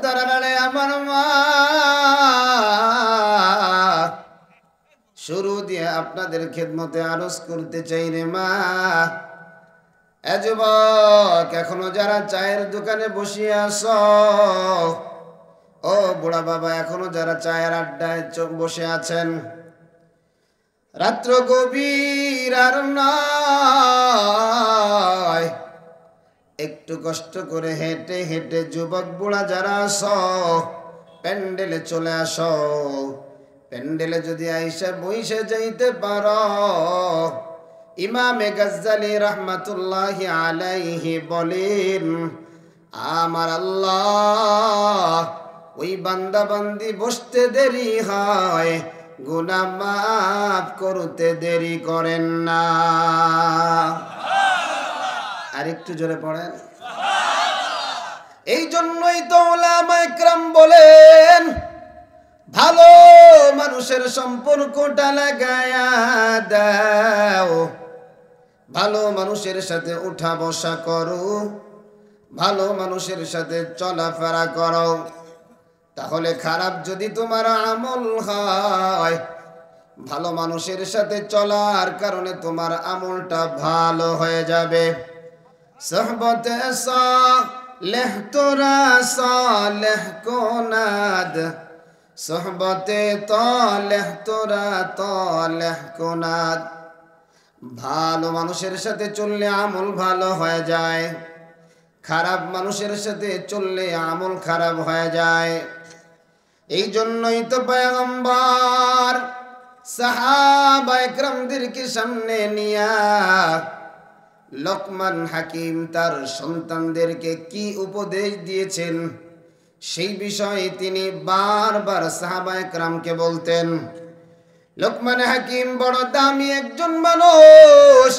পর্দার আমার মা, শুরু দিয়ে আপনাদের খেদমতে আরজ করতে চাই রে মা। এ যুবক, এখনো যারা চায়ের দোকানে বসিয়ে আছো, ও বুড়া বাবা, এখনো যারা চায়ের আড্ডায় বসে আছেন, রাত্র গভীর আর নয়, একটু কষ্ট করে হেঁটে হেঁটে যুবক বুড়া যারা আছো, প্যান্ডেলে চলে আসো। প্যান্ডেলে যদি আইসা বইসে যাইতে পারো, ইমামে গাজ্জালি রাহমাতুল্লাহি আলাইহি বলেন, আমার আল্লাহ ওই বান্দা বান্দি বসতে দেরি হয়, গুনাহ মাফ করতে দেরি করেন না। আরেকটু জোরে পড়েন। এই জন্যই তো উলামায়ে কেরাম বলেন, ভালো মানুষের সম্পর্কটা লাগায়া দাও, ভালো মানুষের সাথে উঠা বসা করো, ভালো মানুষের সাথে চলাফেরা করো। তাহলে খারাপ যদি তোমার আমল হয়, ভালো মানুষের সাথে চলার কারণে তোমার আমলটা ভালো হয়ে যাবে। সোহবতে সালেহ তোরা সালেহ কোনাদ, সোহবতে তালেহ তোরা তালেহ কোনাদ। ভালো মানুষের সাথে চললে আমল ভালো হয়ে যায়, খারাপ মানুষের সাথে চললে আমল খারাপ হয়ে যায়। এই জন্যই তো পয়গম্বর সাহাবায়ে কেরামদেরকে সামনে নিয়া লোকমান হাকিম তার সন্তানদেরকে কি উপদেশ দিয়েছেন, সেই বিষয়ে তিনি বারবার সাহাবায়ে কেরামকে বলতেন। লোকমান হাকিম বড় দামি একজন মানুষ,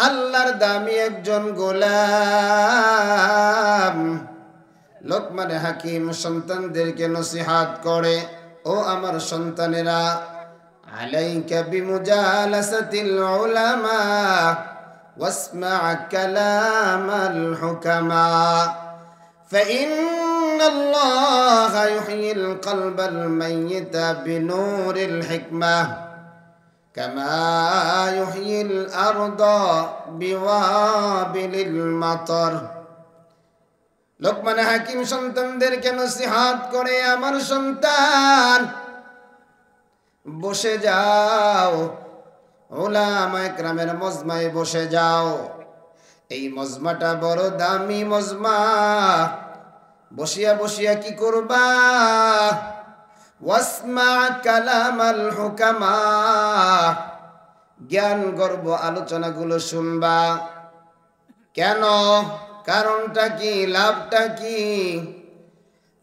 আল্লাহর দামি একজন গোলাম। লোকমান হাকিম সন্তানদেরকে নসিহত করে, ও আমার সন্তানেরা, আলাইকা বিমুজালাসাতিল উলামা ওয়াসমা কালামাল হুকামা فإن الله يحيي القلب الميت بنور الحكمة كما يحيي الأرض بوابل المطر। লোকমান হাকিম সন্তানদেরকে নসিহত করে, আমার সন্তান বসে যাও, উলামায়ে কেরামের মজমায় বসে যাও। এই মজমাটা বড় দামি মজমা। বসিয়া বসিয়া কি করবা? ওয়াসমা কালামাল হুকামা, জ্ঞান গর্ব আলোচনাগুলো শুনবা। কেন? কারণটা কি? লাভটা কি?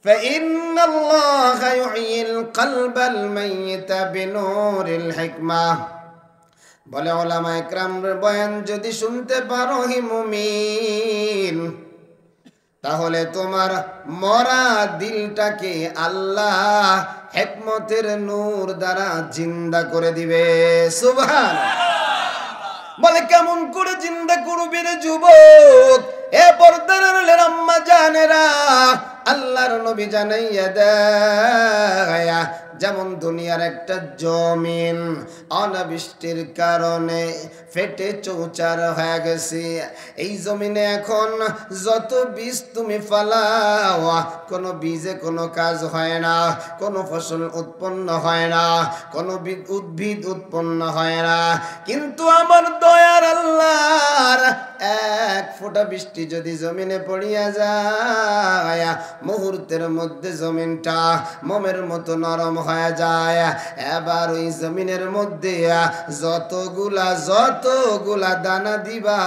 فإن الله يحيي القلب الميت بنور الحكمة। বলে উলামায়ে কেরামের বয়ান যদি শুনতে পারো হে মুমিন, তাহলে তোমার মরা দিলটাকে আল্লাহ হিকমতের নূর দ্বারা জিন্দা করে দিবে। সুবহানাল্লাহ। বলে কেমন করে জিন্দা করবে রে যুবক? এ পর্দার আম্মা জানেরা, আল্লাহর নবী জানাইয়া দেয়া, যেমন দুনিয়ার একটা জমিন অনাবৃষ্টির কারণে ফেটে চৌচার হয়ে গেছে, এই জমিনে এখন যত বীজ তুমি ফলাও, কোনো বীজে কোনো কাজ হয় না, কোনো ফসল উৎপন্ন হয় না, কোনো উদ্ভিদ উৎপন্ন হয় না। কিন্তু আমার দয়ার আল্লাহর এক ফোঁটা বৃষ্টি যদি জমিনে পড়িয়া যায়, মুহূর্তের মধ্যে জমিনটা মোমের মতো নরম হয়ে যায়। এবার ওই জমিনের মধ্যে যতগুলা দানা দিবা,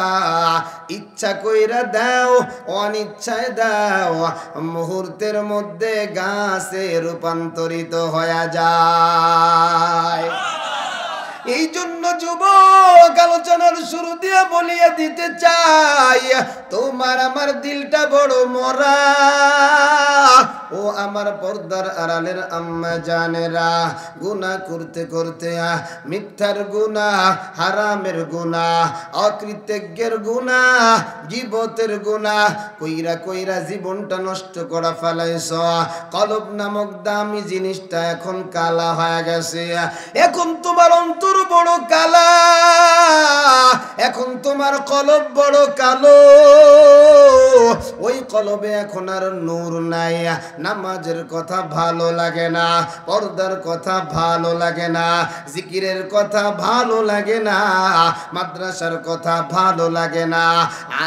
ইচ্ছা কইরা দাও, অনিচ্ছায় দাও, মুহূর্তের মধ্যে গাছে রূপান্তরিত হয়ে যায়। এই জন্য যুবক, আলোচনার শুরু দিয়ে বলিয়া দিতে চাই, তোমার আমার দিলটা বড় মরা। ও আমার পর্দার আড়ালের আম্মা জানেরা, গুনাহ করতে করতে মিথ্যার গুনাহ, হারামের গুনাহ, অকৃতজ্ঞের গুনাহ, গীবতের গুনাহ কইরা কইরা জীবনটা নষ্ট করা ফেলাইছ। কলব নামক দামি জিনিসটা এখন কালা হয়ে গেছে। এখন তোমার অন্তর বড় কালা, এখন তোমার কলব বড় কালো। ওই কলবে এখন আর নূর নাই। নামাজের কথা ভালো লাগে না, পর্দার কথা ভালো লাগে না, জিকিরের কথা ভালো লাগে না, মাদ্রাসার কথা ভালো লাগে না,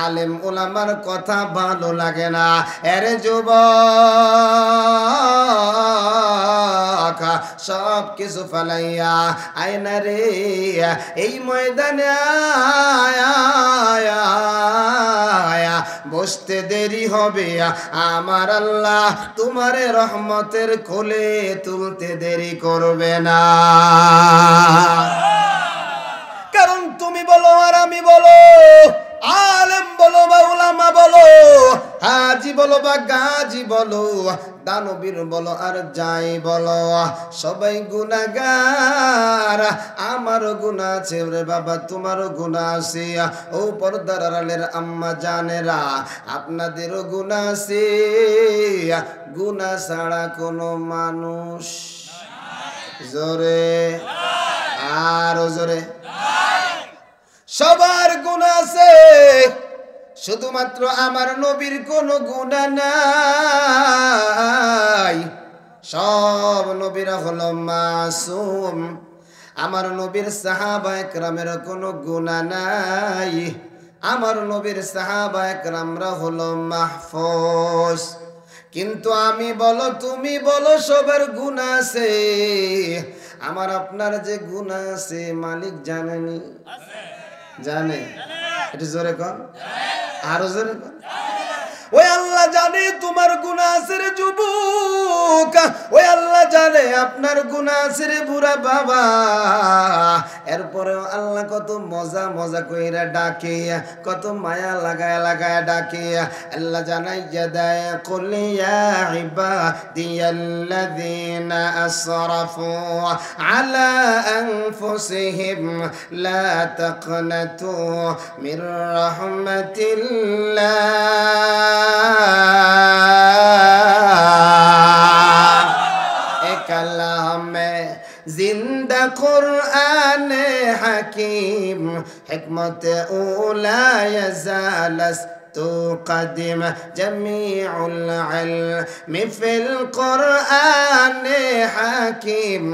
আলেম ওলামার কথা ভালো লাগে না। এরে যুবক, সব কিছু ফালাইয়া আয়না রে এই ময়দানে বসতে দেরি হবে। আমার আল্লাহ তোমারে রহমতের কোলে তুলতে দেরি করবে না। কারণ তুমি বলো আর আমি বলো, আলেম বলো বা উলামা বলো, হাজি বলো বা গাজী বলো, দানবীর বলো আর যাই বলো, সবাই গুনাহগার। আমারও গুনাহ আছে রে বাবা, তোমারও গুনাহ আছে। ও পর্দার আড়ালের আম্মা জানেরা, আপনাদেরও গুনাহ আছে। গুনাহ ছাড়া কোনো মানুষ জোরে আরো জোরে সবার গুনাহ আছে, শুধুমাত্র আমার নবীর কোনো গুনাহ নাই। সব নবীরা হলো মাসুম। আমার নবীর সাহাবায়ে কেরামের কোনো গুনাহ নাই। আমার নবীর সাহাবায়ে কেরামরা হলো মাহফুজ। কিন্তু আমি বলো তুমি বলো সবার গুনাহ আছে। আমার আপনার যে গুনাহ আছে মালিক জানেনি? জানে? এটা জোরে কর, আরো জোরে কর। ওই আল্লাহ জানে তোমার গুনাহ আছে রে যুবক, ওই আল্লাহ জানে আপনার গুনাহ আছে রে বুড়া বাবা। এরপরেও আল্লাহ কত মজা মজা কইরা ডাকে, কত মায়া লাগায় লাগায় ডাকে। আল্লাহ জানাইয়া দেয়, কুল ইয়া ইবাদিয়াল্লাযীনা আসরাফু আলা আনফুসিহিম লা তাকনাতু মির রাহমাতিল্লাহ। কালামে জিন্দা কুরআন হাকিম হিকমত উলা ইয়াজালাস تقدم جميع العلم في القرآن حكيم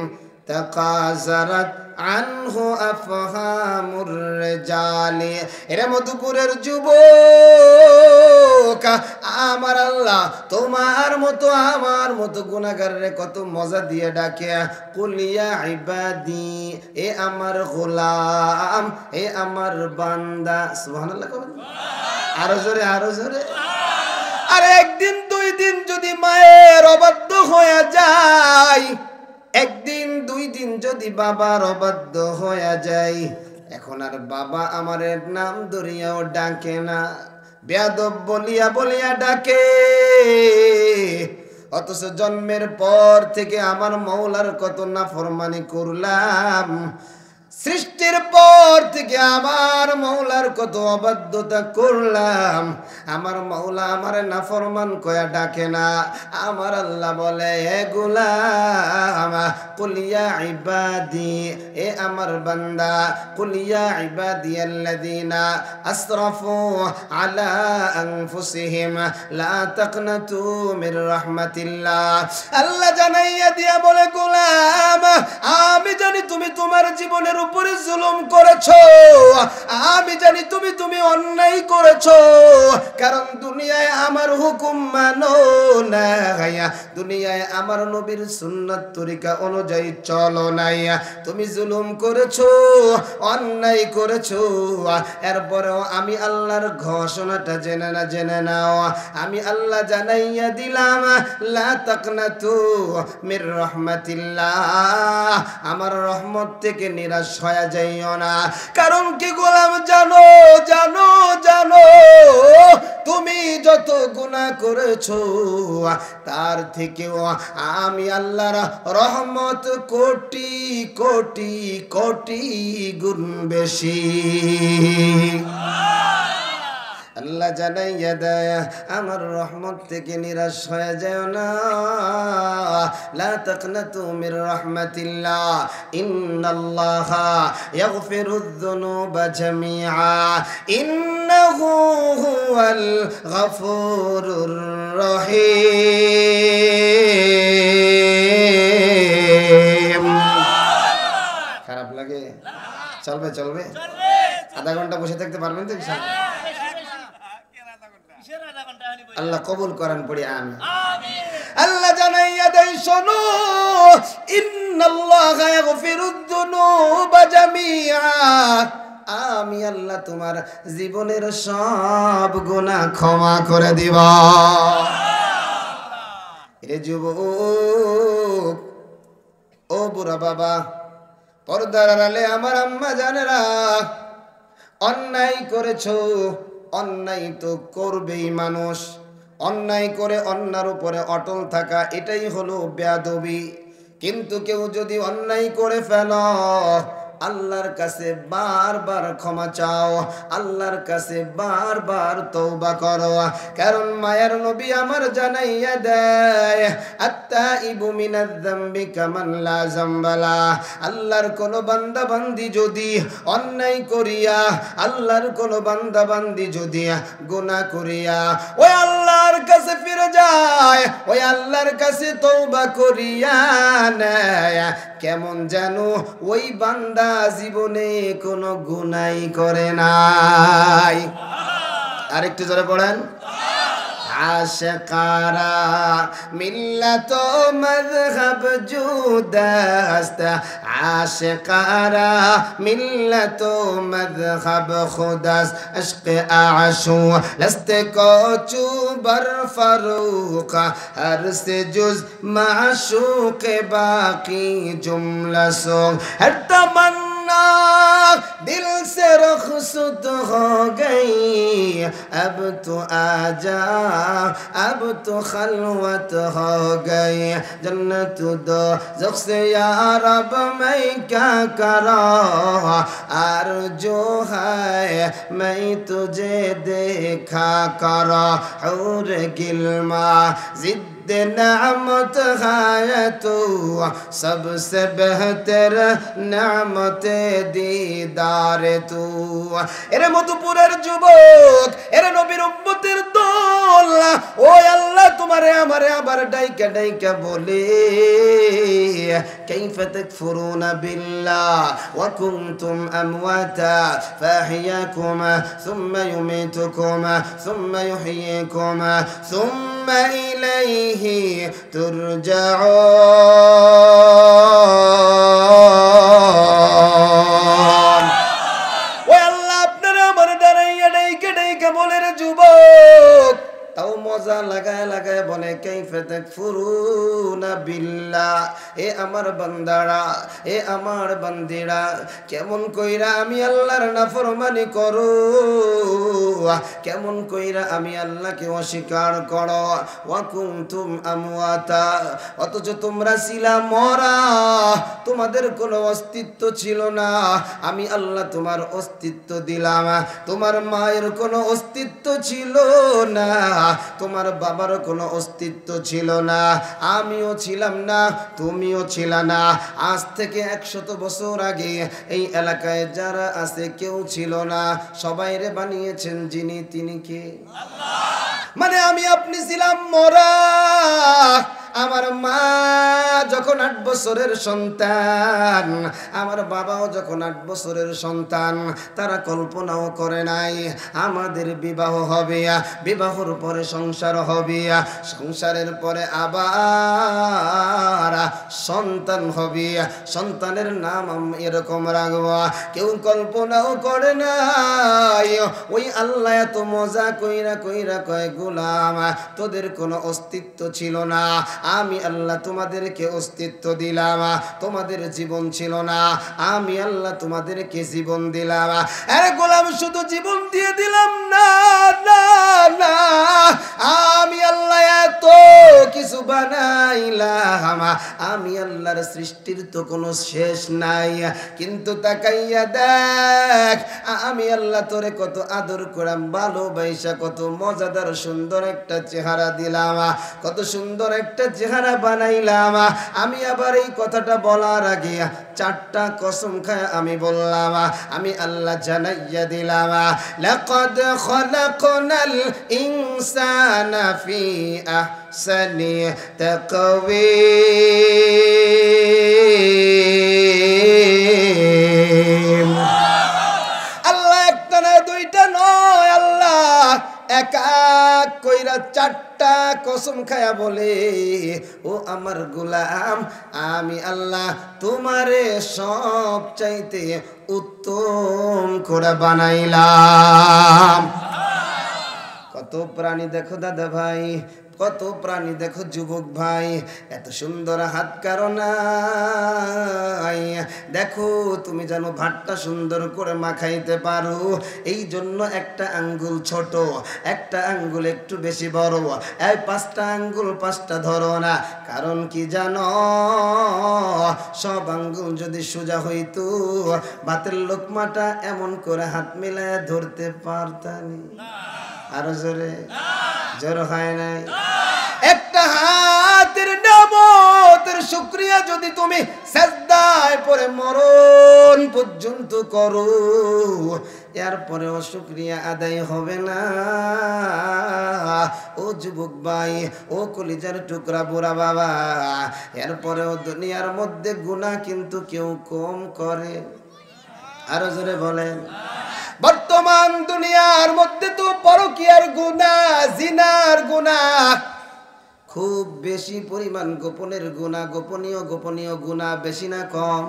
تقاصرت আনহু আফহামুর রিজালি। এরে মধুপুরের যুবক, আমার আল্লাহ তোমার মতো আমার মতো গুনাহগাররে কত মজা দিয়ে ডাকে। কুল ইয়া ইবাদি, এ আমার গোলাম, এ আমার বান্দা। সুবহানাল্লাহ। আরো জোরে আরো জোরে। আরে একদিন দুই দিন যদি মায়ের অবাধ্য হয়ে যায়, একদিন দুই দিন যদি বাবার অবাধ্য হয়ে যায়, এখন আর বাবা আমার নাম ধরিয়াও ডাকে না, বেয়াদব বলিয়া বলিয়া ডাকে। অথচ জন্মের পর থেকে আমার মৌলার কত নাফরমানি করলাম, সৃষ্টির পর থেকে আমার মৌলার কত অবাধ্যতা করলাম, আমার মৌলা আমার নাফরমান কয়া ডাকে না। আমার আল্লাহ বলে, হে গোলাম, কুল ইয়া ইবাদি, এ আমার বান্দা, কুল ইয়া ইবাদিয়াল্লাযীনা আসরাফু আলা আনফুসিহিম লা তাকনাতু মির রাহমাতিল্লাহ। আল্লাহ জানাইয়া দিয়া বলে, গোলাম আমি জানি তুমি তোমার জীবনের উপরে জুলুম করেছো, আমি জানি তুমি অন্যায় করেছো, কারণ দুনিয়ায় আমার হুকুম মানো না, দুনিয়ায় আমার নবীর সুন্নাত তরিকা অনুযায়ী চলো নাই, তুমি জুলুম করেছো, অন্যায় করেছো। এরপরেও আমি আল্লাহর ঘোষণাটা জেনে নাও, আমি আল্লাহ জানাইয়া দিলাম, লা তাকনাতু মির রাহমাতিল্লাহ, আমার রহমত থেকে নিরাশ হয়ে যাইও না। কারণ কি গোলাম, জানো জানো জানো তুমি যত গুনাহ করেছো তার থেকেও আমি আল্লাহর রহমত কোটি কোটি কোটি গুণ বেশি। আল্লাহ জানাইয়া দেয় আমার রহমত থেকে নিরাশ হয়ে যায় না। লা তাকনাতু মির রাহমাতিল্লাহ ইন্নাল্লাহা ইয়াগফিরুয যুনুবা জামিআ ইন্নাহু হুয়াল গফুরুর রহিম। খারাপ লাগে? চলবে চলবে, আধা ঘন্টা বসে থাকতে পারবেন তো ইনশাআল্লাহ? আল্লাহ কবুল করেন, পড়ি আমিন। আল্লাহ জানাইয়া দেয় শোনো, ইন্নাল্লাহা ইয়াগফিরুয যুনুবা জামিআ, আমি আল্লাহ তোমার জীবনের সব গুনাহ ক্ষমা করে দিব। রে যুবক, ও বুড়া বাবা, পর্দার আড়ালে আমার আম্মা জানেরা, অন্যায় করেছো, অন্যায় তো করবেই মানুষ। অন্যায় করে অন্যার উপরে অটল থাকা এটাই হলো বেয়াদবি। কিন্তু কেউ যদি অন্যায় করে ফেলো, আল্লাহর কাছে বারবার ক্ষমা চাও, আল্লাহর কাছে বারবার তওবা করো। কারণ মায়ের নবী আমার জানাইয়া দেয়, আত্তাইবু মিনাজ যামবি কামান লা যামবালা। আল্লাহর কোন বান্দা বান্দি যদি অন্যায় করিয়া, আল্লাহর কোন বান্দা বান্দি যদি গুনাহ করিয়া ওই আল্লাহর কাছে ফিরে যায়, ওই আল্লাহর কাছে তওবা করিয়া নেয়, কেমন যেন ওই বান্দা জীবনে কোনো গুনাহ করে নাই। আরেকটু জোরে পড়েন। আশকারা মিল্লাত মযহব জুদাস্ত, আশকারা মিল্লাত মযহব খুদাস, ইশক আশু লস্ত কোচু बर फरूक हर से जुज माशूक बाकी जुमला सो हर तमन्ना दिल से रुखसत हो गई, अब तो आजा अब तो खलवत हो गई, जन्नत दो ज़ख से या रब मैं क्या करूं, आरज़ू है मैं तुझे देखा करूं, हूर गिल्मा जिद नेमत है तू, सबसे बेहतर नेमत दीदार तू। এরে মধুপুরের যুবক, এরে নবীর উম্মতের দল, ও আল্লাহ তোমারে আমারে আবার ডাইকা ডাইকা বলে, কাইফা তাকফুরুনা বিল্লাহ ওয়া কুনতুম আমওয়াতা ফাহিয়াকুম সুম্মা ইউমিতুকুম সুম্মা ইউহয়িকুম সুম্মা ইলাইহি তুরজাউন। ও আল্লাহ আপনারা আমার দাঁড়াইয়া ডাইকা ডাইকা বলে রে যুবক, তাও মজা লাগায় লাগায় বলে কাইফা তাকফুরুনা বিল্লাহ, এ আমার বান্দারা, এ আমার বান্দিরা, কেমন কইরা আমি আল্লাহর নাফরমানি করো, কেমন কইরা আমি আল্লাহকে অস্বীকার করো। ওয়া কুনতুম আমওয়াতা, অথচ তোমরা ছিলা মরা, তোমাদের কোনো অস্তিত্ব ছিল না, আমি আল্লাহ তোমার অস্তিত্ব দিলাম। তোমার মায়ের কোনো অস্তিত্ব ছিল না, তোমার বাবার কোনো অস্তিত্ব ছিল না, আমিও ছিলাম না, তুমিও ছিলা না। আজ থেকে 100 বছর আগে এই এলাকায় যারা আছে কেউ ছিল না, সবাইরে বানিয়েছেন যিনি, তিনি কে? আল্লাহ। মানে আমি আপনি ছিলাম মরা। আমার মা যখন 8 বছরের সন্তান, আমার বাবাও যখন 8 বছরের সন্তান, তারা কল্পনাও করে নাই আমাদের বিবাহ হবে, বিবাহর পরে সংসার হবে, সংসারের পরে আবার সন্তান হবে, সন্তানের নাম এরকম রাখব। কেউ কল্পনাও করে নাই ওই আল্লাহ এত মজা কইরা কইরা কয় গোলাম তোদের কোনো অস্তিত্ব ছিল না, আমি আল্লাহ তোমাদেরকে অস্তিত্ব দিলাম, তোমাদের জীবন ছিল না, আমি আল্লাহ তোমাদেরকে জীবন দিলাম। আরে গোলাম শুধু জীবন দিয়ে দিলাম না, না না, আমি আল্লাহ এত কিছু বানাইলাম, আমি আল্লাহর সৃষ্টির তো কোনো শেষ নাই। কিন্তু তাকাইয়া দেখ, আমি আল্লাহ তোরে কত আদর করাম, ভালোবাসা কত মজাদার সুন্দর একটা চেহারা দিলাম, কত সুন্দর একটা চেহারা বানাইলাম। আমি আবার এই কথাটা বলার আগে 4টা কসম খায় আমি বললাম, আমি আল্লাহ জানাইয়া দিলাম, লাকাদ খলাকনাল ইনসানা ফি আহসানি তাকওয়িম। আল্লাহ একটা না দুইটা নয়, আল্লাহ এক এক কইরা 4টা কসম খায়া বলে, ও আমার গোলাম, আমি আল্লাহ তোমারে সব চাইতে উত্তম করে বানাইলাম। কত প্রাণী দেখো দাদা ভাই, কত প্রাণী দেখো যুবক ভাই, এত সুন্দর হাত কারো নাই। দেখো তুমি যেন ভাতটা সুন্দর করে মাখাইতে পারো, এই জন্য একটা আঙ্গুল ছোট, একটা আঙ্গুল একটু বেশি বড়, এই 5টা আঙ্গুল 5টা ধরো না। কারণ কি জানো, সব আঙ্গুল যদি সোজা হইতো, ভাতের লোকমাটা এমন করে হাত মিলায় ধরতে পারতানি। আরো জোরে, জোর হয় নাই? একটা হাতের নামতের শুকরিয়া যদি তুমি সাজদায় পড়ে মরণ পর্যন্ত করো, এরপরেও শুকরিয়া আদায় হবে না। ও যুবক ভাই, ও কলিজার টুকরা বুড়া বাবা, এরপরেও দুনিয়ার মধ্যে গুনাহ কিন্তু কেউ কম করে। আরো জোরে বলেন। বর্তমান দুনিয়ার মধ্যে তো পরকীয়ার গুনাহ, জিনার গুনাহ খুব বেশি পরিমাণ, গোপনের গুনাহ, গোপনীয় গুনাহ বেশি না কম?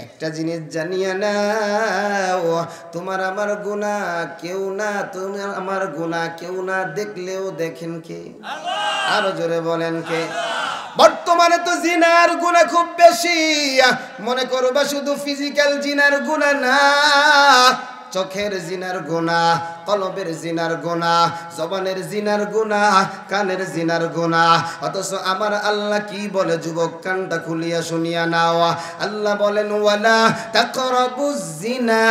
একটা জিনিস জানিয়া নাও, তোমার আমার গুনাহ কেউ না, তোমার আমার গুনাহ কেউ না দেখলেও দেখেন কে? আরো জোরে বলেন কে? বর্তমানে তো জিনার গুনাহ খুব বেশি। মনে করবা শুধু ফিজিক্যাল জিনার গুনাহ না, চোখের জিনার গুনাহ, কলবের জিনার গুনাহ, জবানের জিনার গুনাহ, কানের জিনার গুনাহ। অথচ আমার আল্লাহ কি বলে, যুবক কানটা খুলিয়া শুনিয়া নাও, আল্লাহ বলেন, ওয়ালা তাকরাবুজ জিনা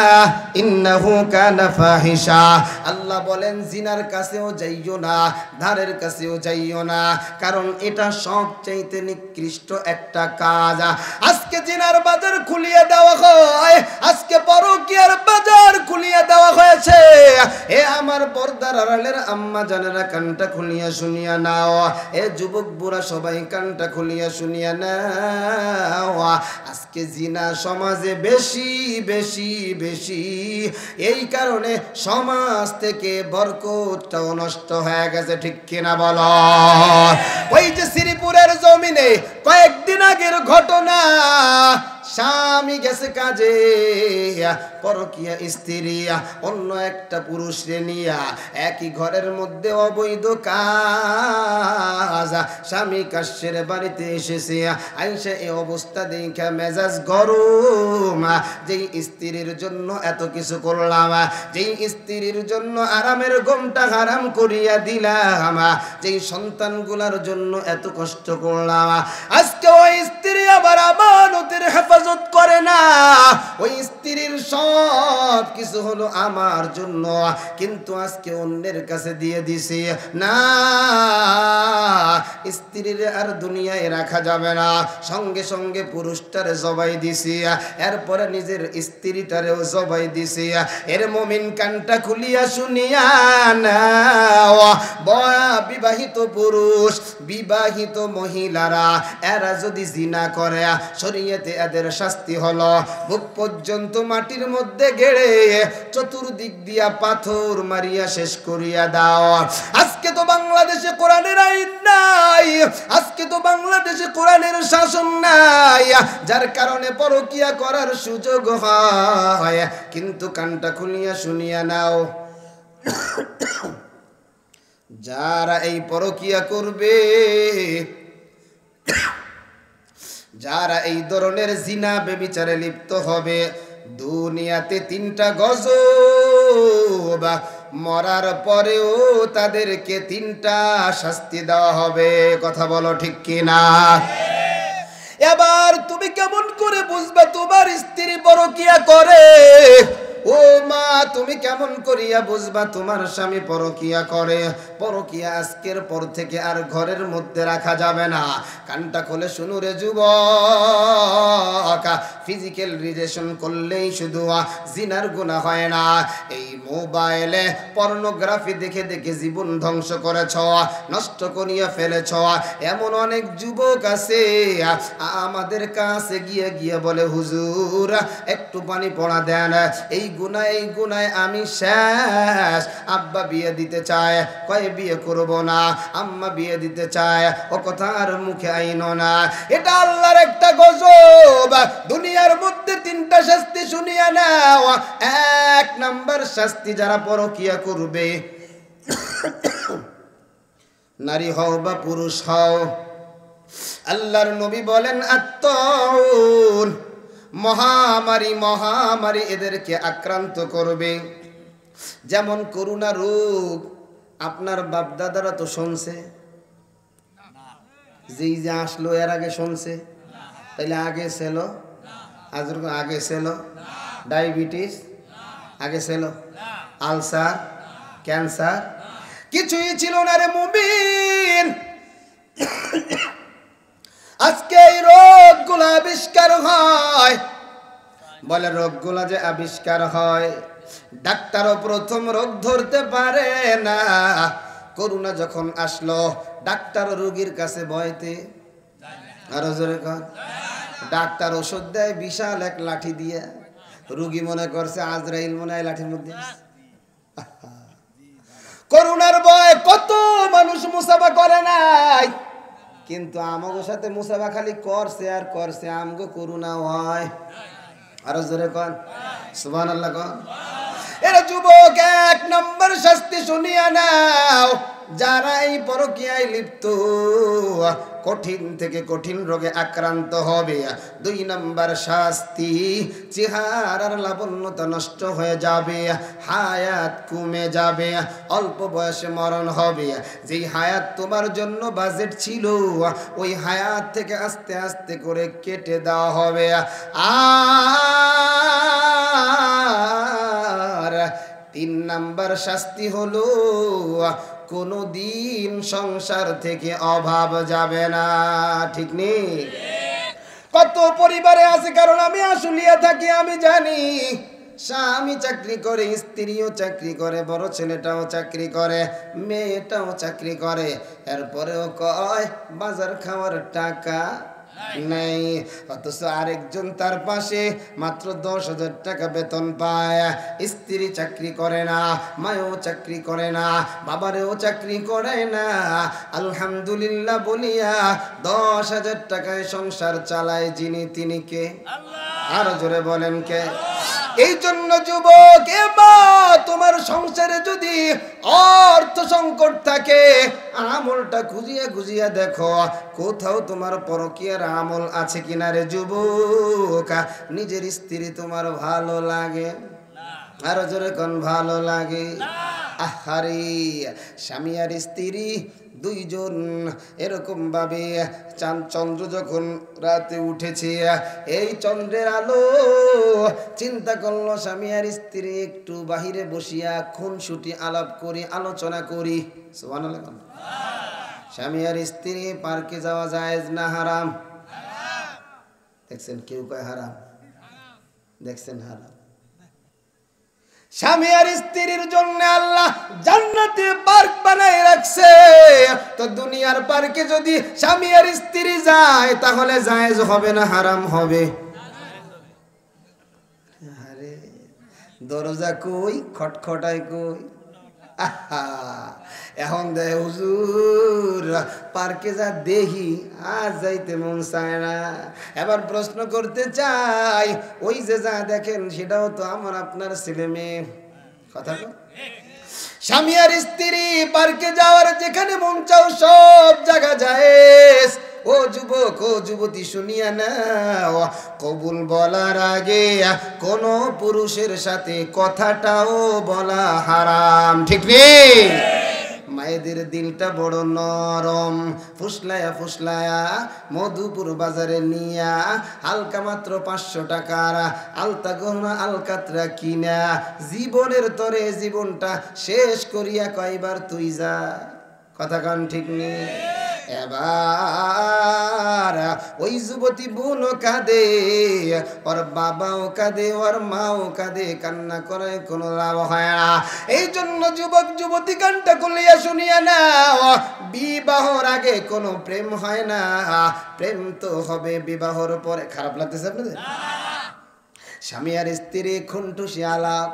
ইন্নাহু কানা ফাহিশা। আল্লাহ বলেন জিনার কাছেও যাইও না, ধারের কাছেও যাইও না, কারণ এটা সবচাইতে নিকৃষ্ট একটা কাজ। আজকে জিনার বাজার খুলিয়া দেওয়া হয়, আজকে পরকীয়ার বাজার খুলিয়া দেওয়া হয়েছে। এ আমার পর্দার আড়ালের আম্মা জানেরা কানটা খুলিয়া শুনিয়া নাও, এ যুবক বুড়া সবাই কানটা খুলিয়া শুনিয়া নাও। আজকে জিনা সমাজে বেশি বেশি বেশি, এই কারণে সমাজ থেকে বরকতটাও নষ্ট হয়ে গেছে। ঠিক কিনা বলো? ওই যে শ্রীপুরের জমিনে কয়েকদিন আগের ঘটনা, স্বামী গেছে কাজে, পরকীয়া স্ত্রী অন্য একটা পুরুষরে নিয়া একই ঘরের মধ্যে অবৈধ কাজ। স্বামী কাশের বাড়িতে এসেছে, আইসা এই অবস্থা দেখা মেজাজ গরম। যেই স্ত্রীর জন্য এত কিছু করলাম, যেই স্ত্রীর জন্য আরামের ঘুমটা হারাম করিয়া দিলাম, যেই সন্তানগুলার জন্য এত কষ্ট করলাম, আজকে ওই স্ত্রী আবার আমানতের হেফাজত করে না। ওই স্ত্রীর সব কিছু হলো আমার জন্য, কিন্তু আজকে অন্যের কাছে দিয়ে দিছি। না, স্ত্রীর আর দুনিয়ায় রাখা যাবে না। সঙ্গে সঙ্গে পুরুষটারে জবাই দিছি, এরপরে নিজের স্ত্রীটারেও জবাই দিছি। এর মুমিন কানটা খুলিয়া শুনিয়া নাও, বিবাহিত পুরুষ, বিবাহিত মহিলারা এরা যদি জিনা করে, শরীয়তে এদের শাস্তি হলো বুক পর্যন্ত মাটির মধ্যে গেড়ে চতুর্দিক দিয়া পাথর মারিয়া শেষ করিয়া দাও। আজকে তো বাংলাদেশে কোরআনের আইন নাই, আজকে তো বাংলাদেশে কোরআনের শাসন নাই, যার কারণে পরকীয়া করার সুযোগ হয়। কিন্তু কানটা খুলিয়া শুনিয়া নাও, যারা এই পরকীয়া করবে যারা এই ধরনের জিনা বেবিচারে লিপ্ত হবে দুনিয়াতে 3টা গজব, মরার পরেও তাদেরকে 3টা শাস্তি দেওয়া হবে। কথা বলো ঠিক কিনা? এবার তুমি কেমন করে বুঝবে তোমার স্ত্রী পরকিয়া করে? ও মা, তুমি কেমন করিয়া বুঝবা তোমার স্বামী পরকিয়া করে? পরকিয়া আজকের পর থেকে আর ঘরের মধ্যে রাখা যাবে না। কানটা খুলে শুনো রে যুবক, ফিজিক্যাল রিলেশন করলেই শুধু জিনার গুনাহ হয় না। এই মোবাইলে পর্নোগ্রাফি দেখে দেখে জীবন ধ্বংস করেছ, নষ্ট করিয়া ফেলেছ। এমন অনেক যুবক আছে আমাদের কাছে গিয়ে গিয়ে বলে, হুজুর একটু পানি পড়া দেন, এই গুনায় আমি শেষ। আব্বা বিয়ে দিতে চায়, কয় বিয়ে করব না। আম্মা বিয়ে দিতে চায়, ও কথা আর মুখে আইনো না। এটা আল্লাহর একটা গজব। দুনিয়ার মধ্যে 3টা শাস্তি শুনিয়া নাও। 1 নাম্বার শাস্তি, যারা পরকিয়া করবে, নারী হও বা পুরুষ হও, আল্লাহর নবী বলেন আত্তাউন, মহামারী এদেরকে আক্রান্ত করবে। যেমন করোনা রোগ, আপনার বাপদাদারা তো শুনছে, যেই যে আসলো এর আগে শুনছে? তাইলে আগে ছিল? আগে ছিল ডায়াবেটিস, আগে ছিল আলসার, ক্যান্সার, কিছুই ছিল না রে মুমিন। আজকে এই রোগগুলো আবিষ্কার হয়। বলে রোগগুলো যে আবিষ্কার হয়, ডাক্তারও প্রথম রোগ ধরতে পারে না। করোনা যখন আসলো, ডাক্তার রোগীর কাছে ভয়তে, আরো জোরে কর, ডাক্তার ওষুধ দেয় বিশাল এক লাঠি দিয়ে। রোগী মনে করছে আজরাইল মনে হয় লাঠির মধ্যে। করোনার ভয় কত মানুষ মুসাফা করে নাই, কিন্তু আমাগো সাথে মুসাফা খালি করছে আর করছে, আমগো করোনা হয়। আরো জোরে কর সুবহানাল্লাহ কর। এরা যুবক, 1 নম্বর শাস্তি শুনিয়া নাও। যারা এই পরকীয়ায় লিপ্ত, কঠিন থেকে কঠিন রোগে আক্রান্ত হবে। 2 নম্বর শাস্তি, চেহারার লাবণ্যতা নষ্ট হয়ে যাবে, হায়াত কমে যাবে, অল্প বয়সে মরণ হবে। যেই হায়াত তোমার জন্য বাজেট ছিল, ওই হায়াত থেকে আস্তে আস্তে করে কেটে দেওয়া হবে। আর 3 নম্বর শাস্তি হলো, কোনো দিন সংসার থেকে অভাব যাবে না। ঠিক নেই? কত পরিবারে আছে, কারণ আমি আশুলিয়া থাকি, আমি জানি। স্বামী চাকরি করে, স্ত্রীও চাকরি করে, বড় ছেলেটাও চাকরি করে, মেয়েটাও চাকরি করে, এরপরেও কয় বাজার খাওয়ার টাকা নেই। অথচ আরেকজন তার পাশে মাত্র 10,000 টাকা বেতন পায়। স্ত্রী চাকরি করে না, মায়ও চাকরি করে না, বাবারেও চাকরি করে না, আলহামদুলিল্লাহ বলিয়া 10,000 টাকায় সংসার চালায় যিনি, তিনি কে? আরো জোরে বলেন কে? এই জন্য যুবক, এবার তোমার সংসারে যদি অর্থ সংকট থাকে, আমলটা খুঁজিয়া খুঁজিয়া দেখো কোথাও তোমার পরকীয়ার আমল আছে কিনা রে যুবক। নিজের স্ত্রী তোমার ভালো লাগে? আরো জোরে কোন ভালো লাগে? আহারে, স্বামী আর স্ত্রী দুইজন এরকম ভাবে চন্দ্র যখন রাতে উঠেছে, এই চন্দ্রের আলো চিন্তা করলো স্বামী আর স্ত্রী একটু বাহিরে বসিয়া খুনসুটি আলাপ করি, আলোচনা করি। সুবহানাল্লাহ। স্বামী আর স্ত্রী পার্কে যাওয়া জায়েজ না হারাম? দেখছেন, কেউ কয় হারাম, দেখছেন হারাম। স্বামী আর স্ত্রীর জন্য আল্লাহ জান্নাতে পার্ক বানায় রাখছে। তো দুনিয়ার পার্কে যদি স্বামী আর স্ত্রী যায়, তাহলে জায়েজ হবে না হারাম হবে? আরে দরজা কই, খটখটায় কই? এখন দে হুজুর পার্কে যা দেখি আর যাইতে মন চায় না। এবার প্রশ্ন করতে চাই, ওই যে যা দেখেন সেটাও তো আমার আপনার ছেলে মেয়ে। কথা তো স্বামী আর স্ত্রী পার্কে যাওয়ার যেখানে মন চাও সব জায়গা যায়। ও যুবক ও যুবতী শুনিয়া নাও, কবুল বলার আগে কোন পুরুষের সাথে কথাটাও বলা হারাম। ঠিক নেই? মায়েদের দিলটা বড় নরম, ফুসলায়া ফুসলায়া মধুপুর বাজারে নিয়া হালকা মাত্র 500 টাকার আলতা গহনা আলকাতরা কিনা জীবনের তরে জীবনটা শেষ করিয়া কয়বার তুই যা। কথা কান ঠিক নেই? এবার ওই যুবতী বোনও কাঁদে, ওর বাবাও কাঁদে, ওর মাও কাঁদে, কান্না করে কোনো লাভ হয় না। এই জন্য যুবক যুবতী কানটা খুলিয়া শুনিয়া নাও, বিবাহর আগে কোনো প্রেম হয় না, প্রেম তো হবে বিবাহর পরে। খারাপ লাগতেছে আপনাদের? স্বামী আর স্ত্রী খুনটুসি আলাপ,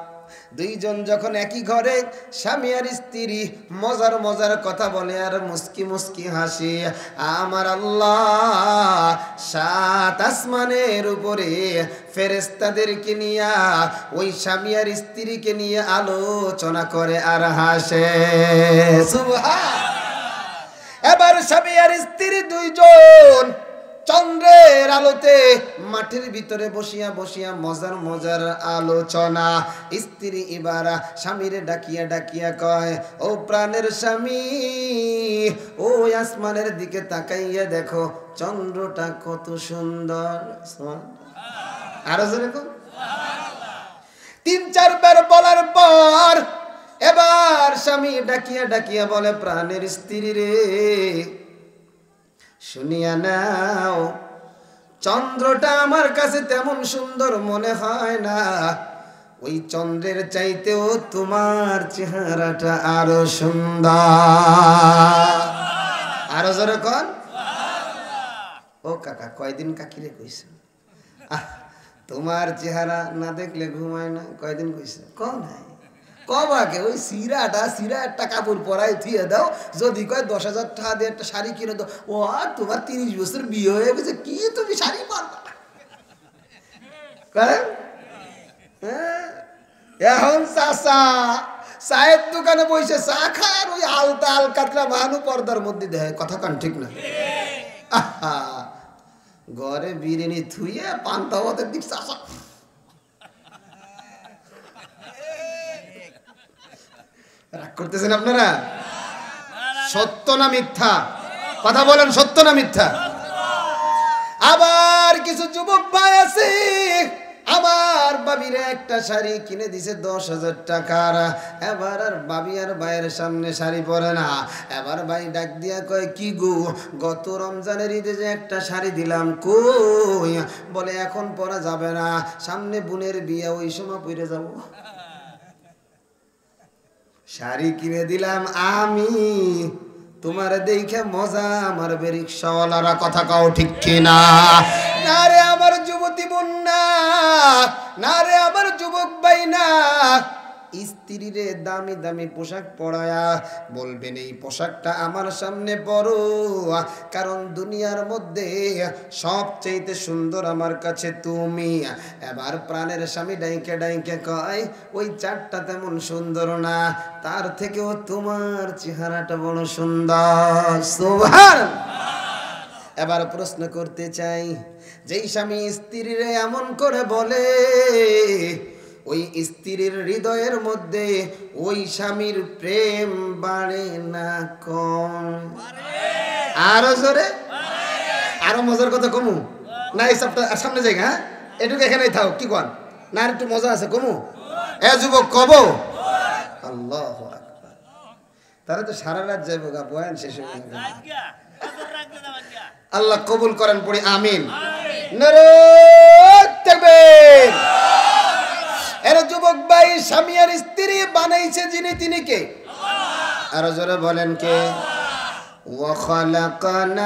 দুইজন যখন একই ঘরে স্বামী আর স্ত্রী মজার মজার কথা বলে আর মুস্কি মুস্কি হাসি, আমার আল্লাহ 7 আসমানের উপরে ফেরেশতাদেরকে নিয়ে ওই স্বামী আর স্ত্রীকে নিয়ে আলোচনা করে আর হাসে। সুবহান। এবার স্বামী আর স্ত্রী দুইজন চন্দ্রের আলোতে মাঠের ভিতরে বসিয়া বসিয়া মজার মজার আলোচনা। স্ত্রী এবার স্বামীরে ডাকিয়া ডাকিয়া কয়, ও প্রাণের স্বামী, ও আসমানের দিকে তাকাইয়া দেখো চন্দ্রটা কত সুন্দর। আরো জোরে কও। 3-4 বার বলার পর এবার স্বামী ডাকিয়া ডাকিয়া বলে, প্রাণের স্ত্রী রে, শুনিয়া নাও, চন্দ্রটা আমার কাছে তেমন সুন্দর মনে হয় না, ওই চন্দ্রের চাইতেও তোমার চেহারাটা আরো সুন্দর। আরো জোরে কোন। ও কাকা, কয়দিন কাকিরে কইছে তোমার চেহারা না দেখলে ঘুমায় না? কয়দিন কইছে? কম নাই, কবাকে ওই সিরা একটা কাপড় পরাই থুয়ে দাও, যদি কয় 10,000 টাকা দিয়ে একটা শাড়ি কিনে দাও, ও তোমার 30 বছর বিয়ে হয়ে গেছে, কি তুমি শাড়ি পারবা? এখন চাষা চায়ের দোকানে বসে চা খায় আর ওই আলতা আলকাতরা ভানু পর্দার মধ্যে দেয়। কথা কান ঠিক না? ঘরে বিরিয়ানি থুয়ে পান্তা ভাতের দিক চাষা। রাগ করতেছেন আপনারা? সত্য না মিথ্যা? কথা বলেন, সত্য না মিথ্যা? আবার কিছু যুবক ভাই আছে, আমার বাবিরে একটা শাড়ি কিনে দিছে 10,000 টাকার, এবার আর বাবি আর ভাইয়ের সামনে শাড়ি পরে না। এবার ভাই ডাক দিয়া কয়, কি গো, গত রমজানের ঈদে যে একটা শাড়ি দিলাম কই? বলে এখন পরা যাবে না, সামনে বোনের বিয়ে, ওই সময় পরে যাব। শাড়ি কিনে দিলাম আমি, তোমার দেখে মজা আমার রিকশাওয়ালারা। কথা কও ঠিক কিনা? না রে আমার যুবতী বোন না, না রে আমার যুবক ভাই না, স্ত্রীরে দামি দামি পোশাক পরায়া বলবেন এই পোশাকটা আমার সামনে পরো, কারণ দুনিয়ার মধ্যে সবচেয়ে সুন্দর আমার কাছে তুমি। এবার প্রাণের স্বামী ডাইকে ডাইকে কয়, ওই চারটা তেমন সুন্দর না, তার থেকেও তোমার চেহারাটা বড় সুন্দর। সুবহানাল্লাহ। এবার প্রশ্ন করতে চাই, যেই স্বামী স্ত্রীরে এমন করে বলে, ওই স্ত্রীর হৃদয়ের মধ্যে ওই স্বামীর প্রেম বাড়ে না কম? আরো জোরে, আরো মজার কথা কমু না? এই সবটা সামনে যাই। হ্যাঁ, এটুকু এখানেই থাও। কি কন না? আর একটু মজা আছে, কমু? এ যুবক কব। আল্লাহু আকবার। তারা তো সারা রাত যাইব গা, বয়ান শেষ হয়ে যাবে। আল্লাহ কবুল করেন, পড়ি আমিন। নারায়ে তাকবীর। এর যুবক ভাই, স্বামী আর স্ত্রী বানাইছে যিনি, তিনি কে? আরো জোরে বলেন কে? ওয়া খালাকনাকুম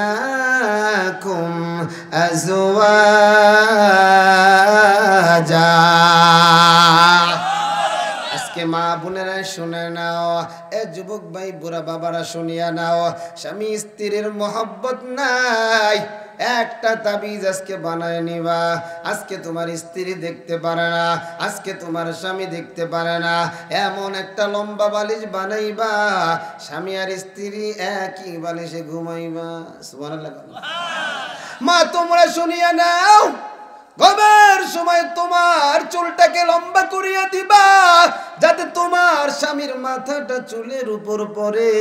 আজওয়াজা। আজকে মা বোনেরা শুনে নাও, এ যুবক ভাই বুড়া বাবারা শুনিয়া নাও, স্বামী স্ত্রীর মহব্বত নাই, একটা তাবিজ আজকে বানায় নিবা। আজকে তোমার স্ত্রী দেখতে পারে না, আজকে তোমার স্বামী দেখতে পারে না, এমন একটা লম্বা বালিশ বানাইবা, স্বামী আর স্ত্রী একই বালিশে ঘুমাইবা। সুবহানাল্লাহ। মা তোমরা শুনিয়া নাও, ঘুমের সময় তোমার চুলটাকে লম্বা করিয়া দিবা, যাতে তোমার স্বামীর মাথাটা চুলের উপর পড়ে।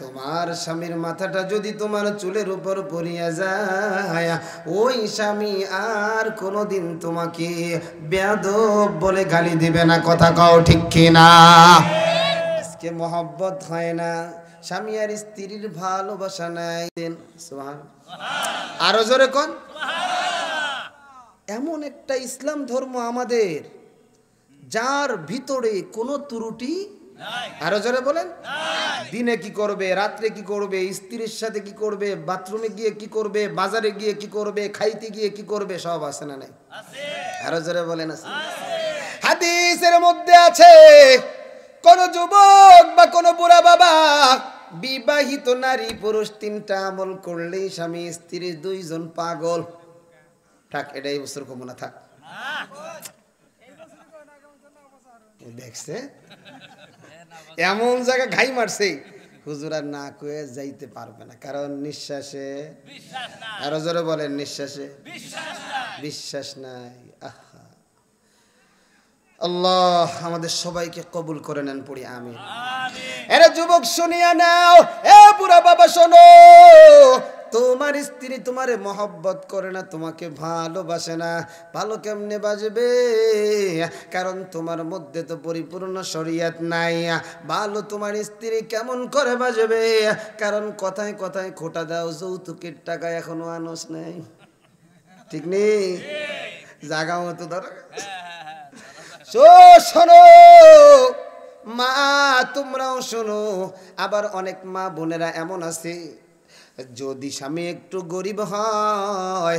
তোমার স্বামীর মাথাটা যদি তোমার চুলের উপর পড়িয়া যায়, ওই স্বামী আর কোনোদিন তোমাকে বেয়াদব বলে গালি দিবে না। কথা কও ঠিক কিনা? আজকে মহব্বত হয় না, স্বামী আর স্ত্রীর ভালোবাসা নাই। আরো জোরে কোন? এমন একটা ইসলাম ধর্ম আমাদের, যার ভিতরে কোনো ত্রুটি আরো জোরে বলেন। দিনে কি করবে, রাত্রে কি করবে, স্ত্রীর সাথে কি করবে, বাথরুমে গিয়ে কি করবে, বাজারে গিয়ে কি করবে, খাইতে গিয়ে কি করবে, সব আছে না নাই? আরো জোরে বলেন। আছে। হাদিসের মধ্যে আছে, কোন যুবক বা কোন বুড়া বাবা, বিবাহিত নারী পুরুষ তিনটা আমল করলেই স্বামী স্ত্রী দুইজন পাগল। থাক, এটাই বছর কমনা থাক। দেখছে এমন জায়গা ঘাই মারছে, হুজুর আর না কয়ে যাইতে পারবে না, কারণ নিঃশ্বাসে, আরো জোরে বলেন, নিঃশ্বাসে বিশ্বাস নাই। আহা, আল্লাহ আমাদের সবাইকে কবুল করে নেন, পড়ি আমিন। এরা যুবক শুনিয়া নাও, এ বুড়া বাবা শোনো, তোমার স্ত্রী তোমারে মহব্বত করে না, তোমাকে ভালোবাসে না। ভালো কেমনে বাজবে? কারণ তোমার মধ্যে তো পরিপূর্ণ শরীয়ত নাই। ভালো তোমার স্ত্রী কেমন করে বাজবে? কারণ কথায় কথায় খোটা দাও, যৌতুকের টাকা এখনো আনস নাই। ঠিক নেই? জাগা মতো ধরো। শোনো মা, তোমরাও শোনো। আবার অনেক মা বোনেরা এমন আছে, যদি স্বামী একটু গরিব হয়,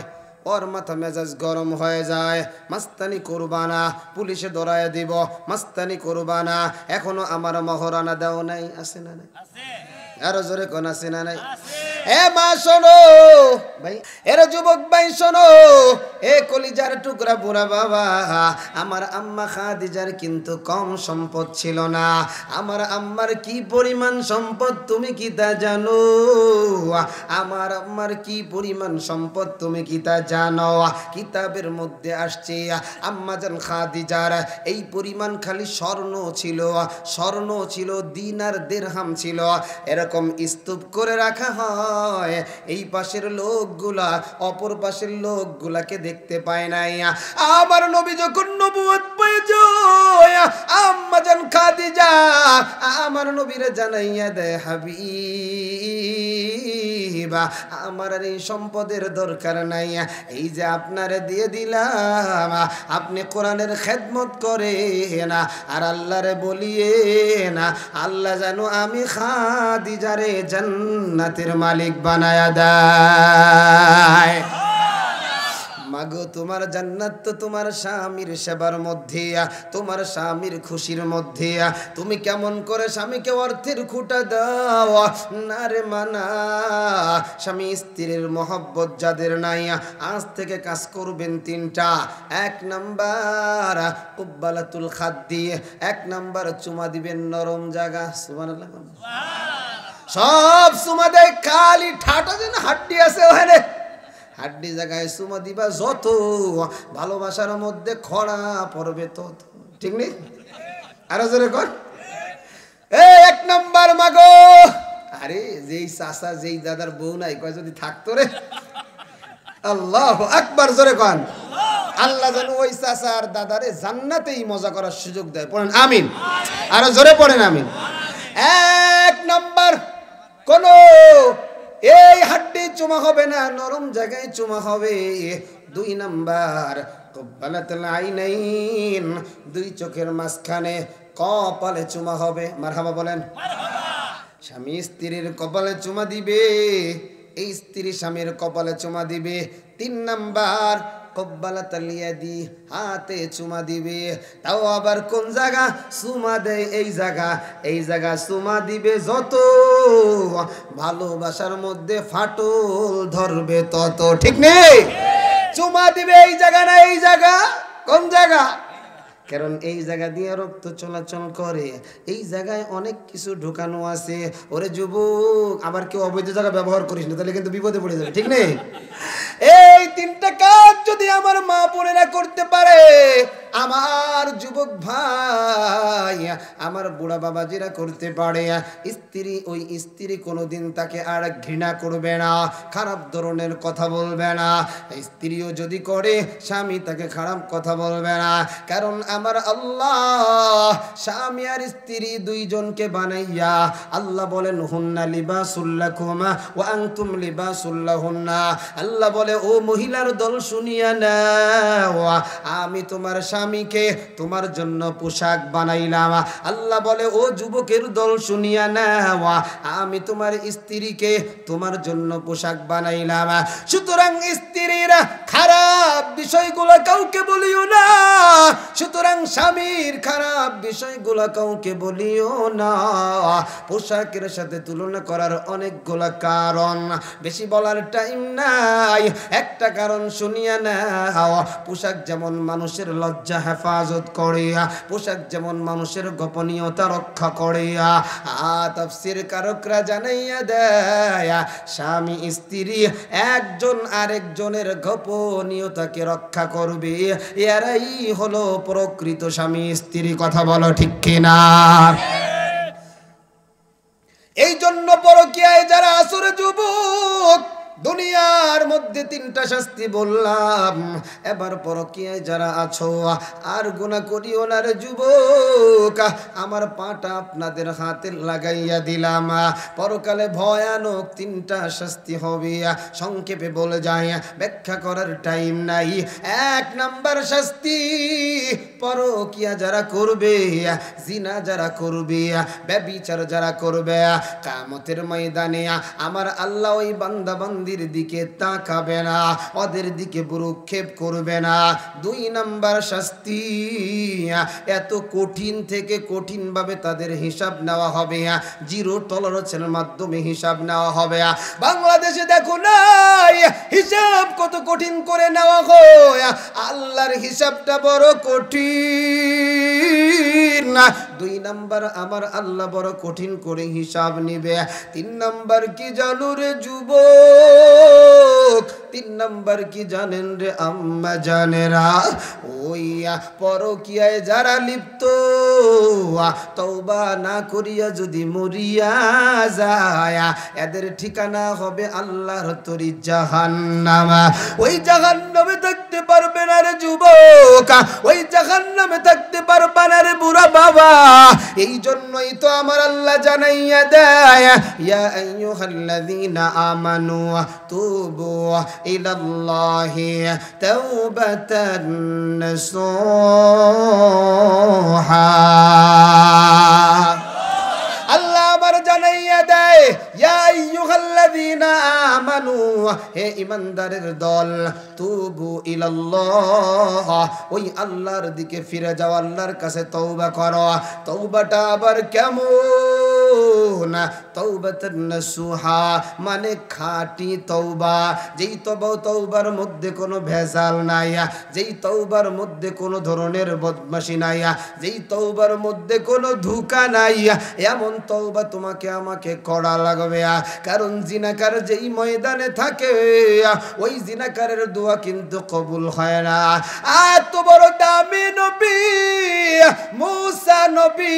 ওর মাথা মেজাজ গরম হয়ে যায়। মাস্তানি করবানা, পুলিশে ধরায় দিব, মাস্তানি করবানা, এখনো আমার মহরানা দাও নাই। আছে না নাই? আরো জোরে কোন আছে না নাই? এ মা শোনো ভাই, এর যুবক ভাই শোনো, এ কলিজার টুকরা বুড়া বাবা, আমার আম্মা খাদিজার কিন্তু কম সম্পদ ছিল না। আমার আম্মার কি পরিমাণ সম্পদ তুমি কি তা জানো? আমার আম্মার কি পরিমাণ সম্পদ তুমি কি তা জানো? কিতাবের মধ্যে আসছে আম্মা জান খাদিজার এই পরিমাণ খালি স্বর্ণ ছিল, স্বর্ণ ছিল, দিনার দিরহাম ছিল, এরকম স্তূপ করে রাখা হয়। এই পাশের লোকগুলা অপর পাশের লোকগুলাকে দেখতে পায় নাই। আমার নবী যখন নবুয়ত পেয়ে যায়, আম্মা জান খাদিজা আমার নবীরে জানাইয়া দেয়, হাবিবা আমার এই সম্পদের দরকার নাই, এই যে আপনারে দিয়ে দিলাম, আপনি কোরআনের খেদমত করেন আর আল্লাহরে বলিয়ে না, আল্লাহ জানো আমি খাদিজারে জান্নাতের মালিক বানায়া দেয়। মাগো তোমার জান্নাত তো তোমার স্বামীর সেবার মধ্যে, তোমার স্বামীর খুশির মধ্যে। তুমি কেমন করে স্বামীকে অর্থের খুঁটা দাও? না রে মানা, স্বামী স্ত্রীর মহব্বত যাদের নাই, আজ থেকে কাজ করবেন তিনটা। এক নাম্বার কুব্বালাতুল খাদ্দি, এক নাম্বার চুমা দিবেন নরম জায়গা। সুবহানাল্লাহ। সব চুমা দেয়, খালি ঠাটা যেন হাড্ডি আছে ওখানে, হাড্ডি জায়গায় চুমা দিবা, যত ভালোবাসার মধ্যে খরা পড়বে তত। ঠিক নেই? আরো জোরে কর। এক নাম্বার মাগো, আরে যেই চাচা যেই দাদার বউ নাই, কয় যদি থাকতো রে, আল্লাহু আকবার, জোরে কন। আল্লাহ যেন ওই চাচা আর দাদারে জান্নাতেই মজা করার সুযোগ দেয়। পড়েন আমিন। আরো জোরে পড়েন আমিন। এক নাম্বার, কোন এই হাড্ডি চুমা হবে না, নরম জায়গায় চুমা হবে। দুই নাম্বার কুব্বালাতুল আইনাইন, দুই চোখের মাঝখানে কপালে চুমা হবে। মারহাবা বলেন। স্বামী স্ত্রীর কপালে চুমা দিবে, এই স্ত্রী স্বামীর কপালে চুমা দিবে। তিন নাম্বার কব্বালাতুল ইয়াদি, হাতে চুমা দিবে। তাও আবার কোন জায়গা চুমা দেয়? এই জায়গা, এই জায়গা চুমা দিবে, যত ভালোবাসার মধ্যে ফাটল ধরবে তত। ঠিক নেই? চুমা দিবে এই জায়গা না এই জায়গা? কোন জায়গা? কারণ এই জায়গা দিয়ে রক্ত চলাচল করে, এই জায়গায় অনেক কিছু ঢোকানো আছে। ওরে যুবক, আবার কেউ অবৈধ জায়গা ব্যবহার করিস না, তাহলে কিন্তু বিপদে পড়ে যাবে, ঠিক নেই? এই তিনটা কাজ যদি আমার মা বোনেরা করতে পারে, আমার যুবক ভাই, আমার বুড়া বাবাজিরা করতে পারে, স্ত্রী ওই স্ত্রী কোনোদিন তাকে আর ঘৃণা করবে না, খারাপ ধরনের কথা বলবে না। স্ত্রীও যদি করে, স্বামী তাকে খারাপ কথা বলবে না। কারণ আমার আল্লাহ স্বামী আর স্ত্রী দুইজনকে বানাইয়া আল্লাহ বলেন হুন্না লিবাসুল লাকুম ওয়া আনতুম লিবাসুল লাহুন্না। আল্লাহ বলে, ও মহিলার দল শুনিয়া নাও, আমি তোমার স্বামীকে তোমার জন্য পোশাক বানাইলাম। আল্লাহ বলে, ও যুবকের দল শুনিয়া নাও, আমি তোমার স্ত্রীকে তোমার জন্য পোশাক বানাইলাম। সুতরাং স্ত্রীরা খারাপ বিষয়গুলো কাউকে বলিও না, সুতরাং স্বামীর খারাপ বিষয়গুলো কাউকে বলিও না। পোশাকের সাথে তুলনা করার অনেকগুলা কারণ, বেশি বলার টাইম নাই, একটা কারণ শুনিয়া নাও। পোশাক যেমন মানুষের লজ্জা হেফাজত করে, পোশাক যেমন মানুষের গোপনীয়তা রক্ষা করে, তাফসীর কারকরা জানাইয়া দেয়, স্বামী স্ত্রী একজন আরেকজনের গোপনীয়তাকে রক্ষা করবে, এরাই হলো প্রকৃত স্বামী স্ত্রী। কথা বলো ঠিক কিনা? এই জন্য পরকীয়ায় যারা আসরে যুবক, দুনিয়ার মধ্যে তিনটা শাস্তি বললাম, এবার পরকীয়ায় যারা আছো আর গুনাহ করিও না রে যুবক, আমার পাটা আপনাদের হাতে লাগাইয়া দিলাম। পরকালে ভয়ানক তিনটা শাস্তি হবে, সংক্ষেপে বলে যায়, ব্যাখ্যা করার টাইম নাই। এক নাম্বার শাস্তি, পরকীয়া যারা করবে, জিনা যারা করবে, ব্যভিচার যারা করবে, কিয়ামতের ময়দানে আমার আল্লাহ ওই বান্দা বান্দির দিকে তাকাবে না, ওদের দিকে ভ্রুক্ষেপ করবে না। দুই নাম্বার শাস্তি, এত কঠিন থেকে কঠিন ভাবে তাদের হিসাব নেওয়া হবে, জিরো টলারেন্সের মাধ্যমে হিসাব নেওয়া হবে। বাংলাদেশে দেখো নাই হিসাব কত কঠিন করে নেওয়া হয়, আল্লাহর হিসাবটা বড় কঠিন না। দুই নাম্বার, আমার আল্লাহ বড় কঠিন করে হিসাব নিবে। তিন নাম্বার কি জানো রে যুবক? তিন নাম্বার কি জানেন রে আম্মা জানেরা? ওই পরকীয়ায় যারা লিপ্ত, তওবা না করিয়া যদি মরিয়া যায়, এদের ঠিকানা হবে আল্লাহর তরি জাহান্নাম। ওই জাহান্নামে থাকতে পারবে না রে যুবক, ওই জাহান্নামে থাকতে পারবে না রে বুড়া বাবা। এই জন্যই তো আমার আল্লাহ জানাইয়া দেয়, ইয়া আইয়ুহাল্লাযীনা আমানু তুবু ইলাল্লাহি তাওবাতান নাসুহা। আল্লাহ আবার জানাইয়া দেয়, ইয়া আইয়ুহাল্লাযীনা আমানু, হে ঈমানদারের দল, তুবু ইলাল্লাহ, ওই আল্লাহর দিকে ফিরে যাও, আল্লাহর কাছে তওবা করো। তওবাটা আবার কেমন? তাওবাতুন নাসুহা মানে খাঁটি তওবা, যেই তওবার মধ্যে কোনো ভেজাল নাই, যেই তওবার মধ্যে কোনো ধরনের বদমাশি নাই, যেই তওবার মধ্যে কোনো ধোঁকা নাই, এমন তওবা তোমাকে আমাকে করা লাগবে। কারণ জিনাকার যেই ময়দানে থাকে, ওই জিনাকারের দোয়া কিন্তু কবুল হয় না। এত বড় দামি নবী মুসা নবী,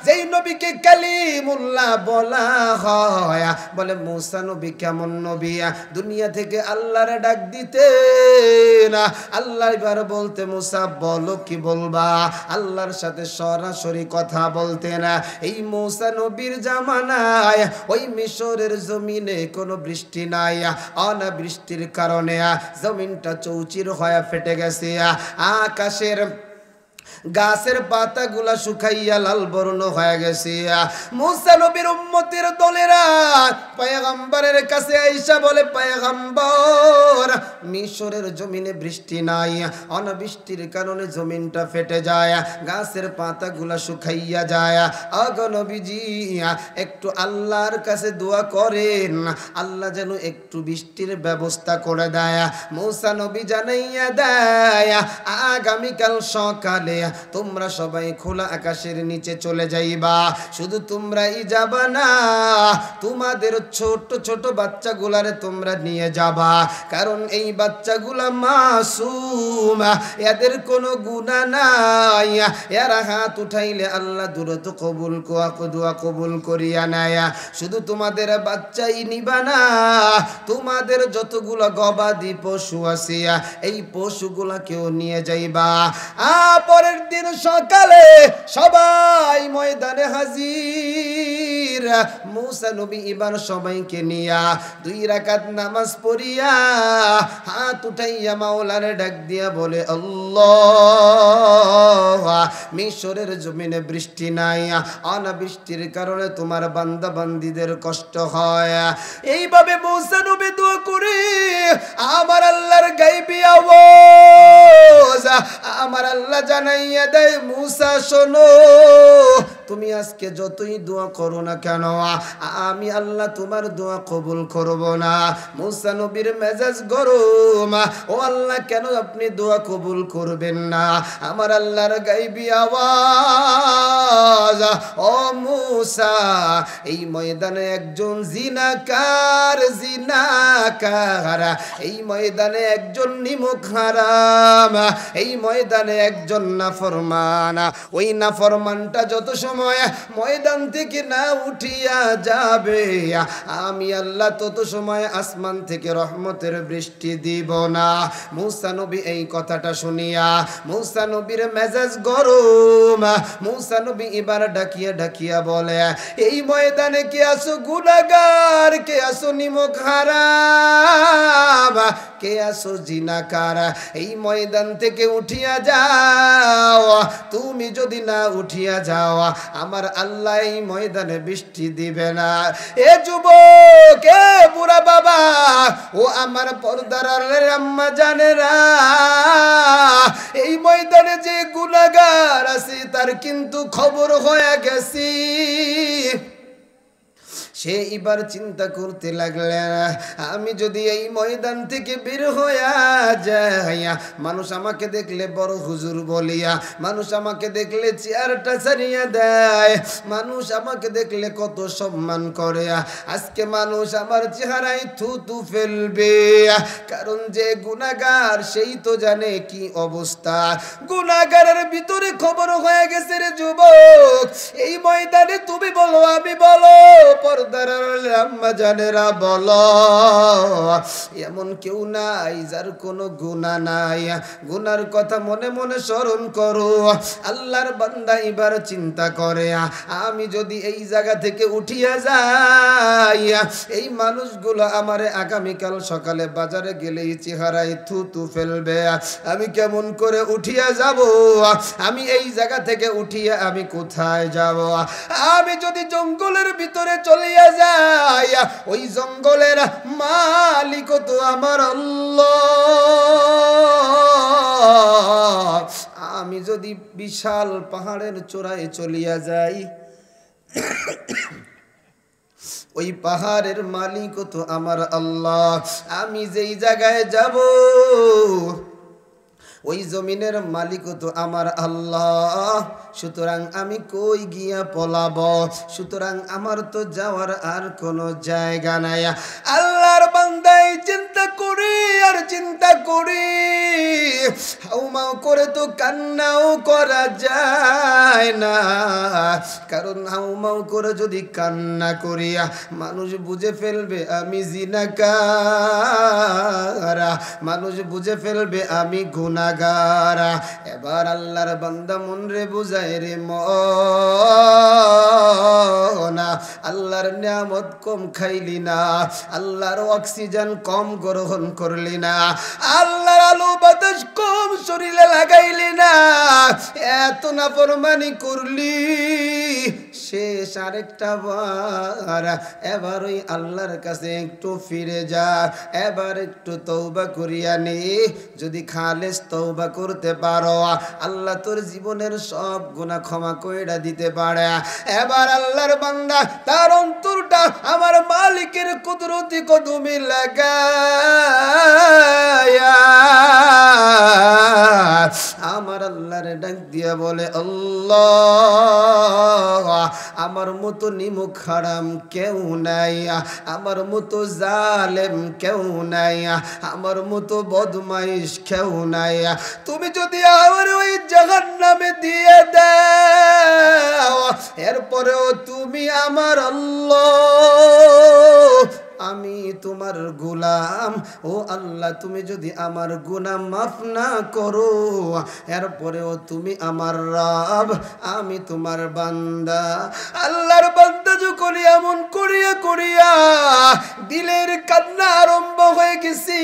যেই নবীকে কালিমুল্লাহ বলা হয়, বলে মুসা নবী কেমন নবী, দুনিয়া থেকে আল্লাহরে ডাক দিতেন। আল্লাহ এবার বলতে, মুসা বলো কি বলবা, আল্লাহর সাথে সরাসরি কথা বলতেন। এই মুসা নবীর জামানায় ওই মিশরের জমিনে কোনো বৃষ্টি নাই, অনাবৃষ্টির কারণে জমিনটা চৌচির হয়ে ফেটে গেছে, আকাশের গাছের পাতাগুলা শুকাইয়া লাল বর্ণ হয়ে গেছে। মুসা নবীর উম্মতের দলেরা পয়গম্বরের কাছে আইসা বলে, পয়গম্বর, মিশরের জমিনে বৃষ্টি নাই, অনাবৃষ্টির কারণে জমিনটা ফেটে যায়, গাছের পাতাগুলা শুকাইয়া যায়। ওগো নবীজি, একটু আল্লাহর কাছে দোয়া করেন, আল্লাহ যেন একটু বৃষ্টির ব্যবস্থা করে দেয়। মুসা নবী জানাইয়া দেয়, আগামীকাল সকালে তোমরা সবাই খোলা আকাশের নিচে চলে যাইবা। শুধু তোমরাই যাবা না, তোমাদের ছোট ছোট বাচ্চাগুলারে তোমরা নিয়ে যাবা, কারণ এই বাচ্চাগুলা মাসুম, এদের কোনো গুনাহ নাই। এরা হাত উঠাইলে আল্লাহ দ্রুত দোয়া কবুল করিয়া নেয়। শুধু তোমাদের বাচ্চাই নিবা না, তোমাদের যতগুলো গবাদি পশু আছে এই পশুগুলাকেও নিয়ে যাইবা। পরের দিন সকালে সবাই ময়দানে হাজির। মুসা নবী এবার সবাইকে নিয়া 2 রাকাত নামাজ পড়িয়া হাত উঠাইয়া মাওলার ডাক দিয়া বলে, আল্লাহ, মিশরের জমিনে বৃষ্টি নাই, অনাবৃষ্টির কারণে তোমার বান্দা বান্দীদের কষ্ট হয়। এইভাবে মুসা নবী দোয়া করে আমার আল্লাহর গায়বী আওয়াজ আমার আল্লাহ জানাইয়া দেয়, মুসা শোনো, তুমি আজকে যতই দোয়া করো না কেন আমি আল্লাহ তোমার দোয়া কবুল করব না। মুসা নবীর মেজাজ গরম, ও আল্লাহ কেন আপনি দোয়া কবুল করবেন না? আমার আল্লাহর গায়বী আওয়াজ, ও মুসা, এই ময়দানে একজন জিনাকার, এই ময়দানে একজন নিমুখ হারাম, এই ময়দানে একজন নাফরমান। ওই নাফরমানটা যত সময় ময়দান থেকে না উঠিয়া যাবে আমি আল্লাহ তত সময় আসমান থেকে রহমতের বৃষ্টি দিব না। মুসা নবী এই কথাটা শুনিয়া মুসা নবীর মেজাজ গরম। মুসা নবী এবার ডাকিয়া ডাকিয়া বলে, এই ময়দানে কে আসো গুনাহগার, কে আসো নিমুখ হারাম, কে আসো জিনাকার, এই ময়দান থেকে উঠিয়া যাও। তুমি যদি না উঠিয়া যাও আমার আল্লাহ এই ময়দানে বৃষ্টি দিবে না। এ যুবক, এ বুড়া বাবা, ও আমার পর্দার আম্মা জানেরা, এই ময়দানে যে গুনাহগার আছে তার কিন্তু খবর হয়ে গেছে। সে এবার চিন্তা করতে লাগলেন, আমি যদি এই ময়দান থেকে বের হইয়া যাই, মানুষ আমাকে দেখলে বড় হুজুর বলিয়া, মানুষ আমাকে দেখলে চেয়ারটা ছাড়িয়া দেয়, মানুষ আমাকে দেখলে কত সম্মান করে, আজকে মানুষ আমার চেহারায় থুতু ফেলবে, কারণ যে গুনাহগার সেই তো জানে কি অবস্থা। গুনাহগারের ভিতরে খবর হয়ে গেছে রে যুবক। এই ময়দানে তুমি বলো আমি বলো, আম্মা জানেরা বলো, এমন কেউ নাই যার কোনো গুনাহ নাই। গুনার কথা মনে মনে স্মরণ করো। আল্লাহর বান্দা এবার চিন্তা করে, আমি যদি এই জায়গা থেকে উঠিয়া যাই, এই মানুষগুলো আমারে আগামীকাল সকালে বাজারে গেলেই চেহারায় থুতু ফেলবে, আমি কেমন করে উঠিয়া যাব? আমি এই জায়গা থেকে উঠিয়া আমি কোথায় যাব? আমি যদি জঙ্গলের ভিতরে চলিয়া যাই, ওই জঙ্গলের মালিক তো আমার আল্লাহ। আমি যদি বিশাল পাহাড়ের চূড়ায় চলিয়া যাই, ওই পাহাড়ের মালিক তো আমার আল্লাহ। আমি যেই জায়গায় যাব ওই জমিনের মালিক তো আমার আল্লাহ। সুতরাং আমি কই গিয়া পলাব? সুতরাং আমার তো যাওয়ার আর কোনো জায়গা নাই। আল্লাহর বান্দাই চিন্তা করি আর চিন্তা করি, হাউমাউ করে তো কান্নাও করা যায় না, কারণ হাউমাউ করে যদি কান্না করিয়া মানুষ বুঝে ফেলবে আমি জিনাকার, মানুষ বুঝে ফেলবে আমি গুনাহগার। এবার আল্লাহর বান্দা মন রে বুঝায় রে মনা, আল্লাহর নিয়ামত কম খাইলি না, আল্লাহর অক্সিজেন কম গ্রহণ করলি না, আল্লাহর আলো বাতাস কম শরীরে লাগাইলি না, এত নাফরমানি করলি, শেষ আরেকটা বার এবার ওই আল্লাহর কাছে একটু ফিরে যা, এবার একটু তওবা করিয়া নে। যদি খালেস তওবা করতে পারো আল্লাহ তোর জীবনের সব গুনাহ ক্ষমা কইরা দিতে পারে। এবার আল্লাহর বান্দা তার অন্তরটা আমার মালিকের কুদরতি কদমে লাগায়া আমার আল্লাহর ডাক দিয়া বলে, মতো নিমুখ হারাম কেউ নাই, আমার মতো জালেম কেউ নাই, আমার মতো বদমাইশ কেউ নাই। তুমি যদি আমার ওই জাহান্নামে দিয়ে দাও, এরপরেও তুমি আমার আল্লাহ, আমি তোমার গোলাম। ও আল্লাহ, তুমি যদি আমার গুনাহ মাফ না করো, এরপরেও তুমি আমার রব, আমি তোমার বান্দা। আল্লাহর বান্দা যখন এমন করিয়া করিয়া দিলের কান্না আরম্ভ হয়ে গেছি,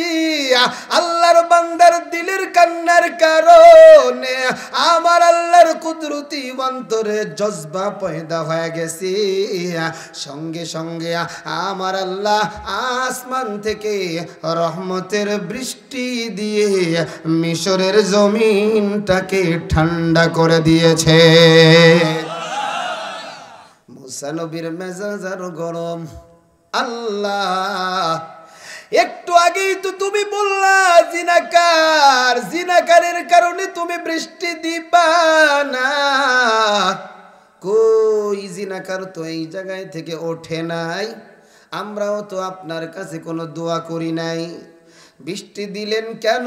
আল্লাহর বান্দার দিলের কান্নার কারণে আমার আল্লাহর কুদরতি অন্তরে জজবা পয়দা হয়ে গেছি। সঙ্গে সঙ্গে আমার আল্লাহ আসমান থেকে রহমতের বৃষ্টি দিয়ে মিশরের জমিনটাকে ঠান্ডা করে দিয়েছে। মুসা নবীর মেজাজ আরো গরম। আল্লাহ, একটু আগেই তো তুমি বললা জিনাকার, জিনাকারের কারণে তুমি বৃষ্টি দিবা না। কই জিনাকার তো এই জায়গায় থেকে ওঠে নাই, আমরাও তো আপনার কাছে কোনো দোয়া করি নাই, বৃষ্টি দিলেন কেন?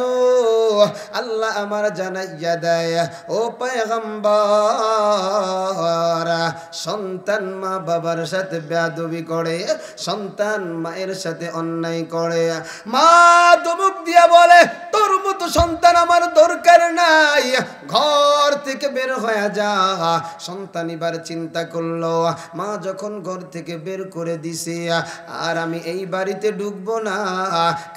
আল্লাহ আমার জানাইয়া দেয়, ও পয়গম্বর, সন্তান মা বাবার সাথে বেয়াদবি করে, সন্তান মায়ের সাথে অন্যায় করে, মা ধমক দিয়া বলে তোর মতো সন্তান আমার দরকার নাই, ঘর থেকে বের হয়ে যা। সন্তান এবার চিন্তা করলো, মা যখন ঘর থেকে বের করে দিছে, আর আমি এই বাড়িতে ঢুকবো না,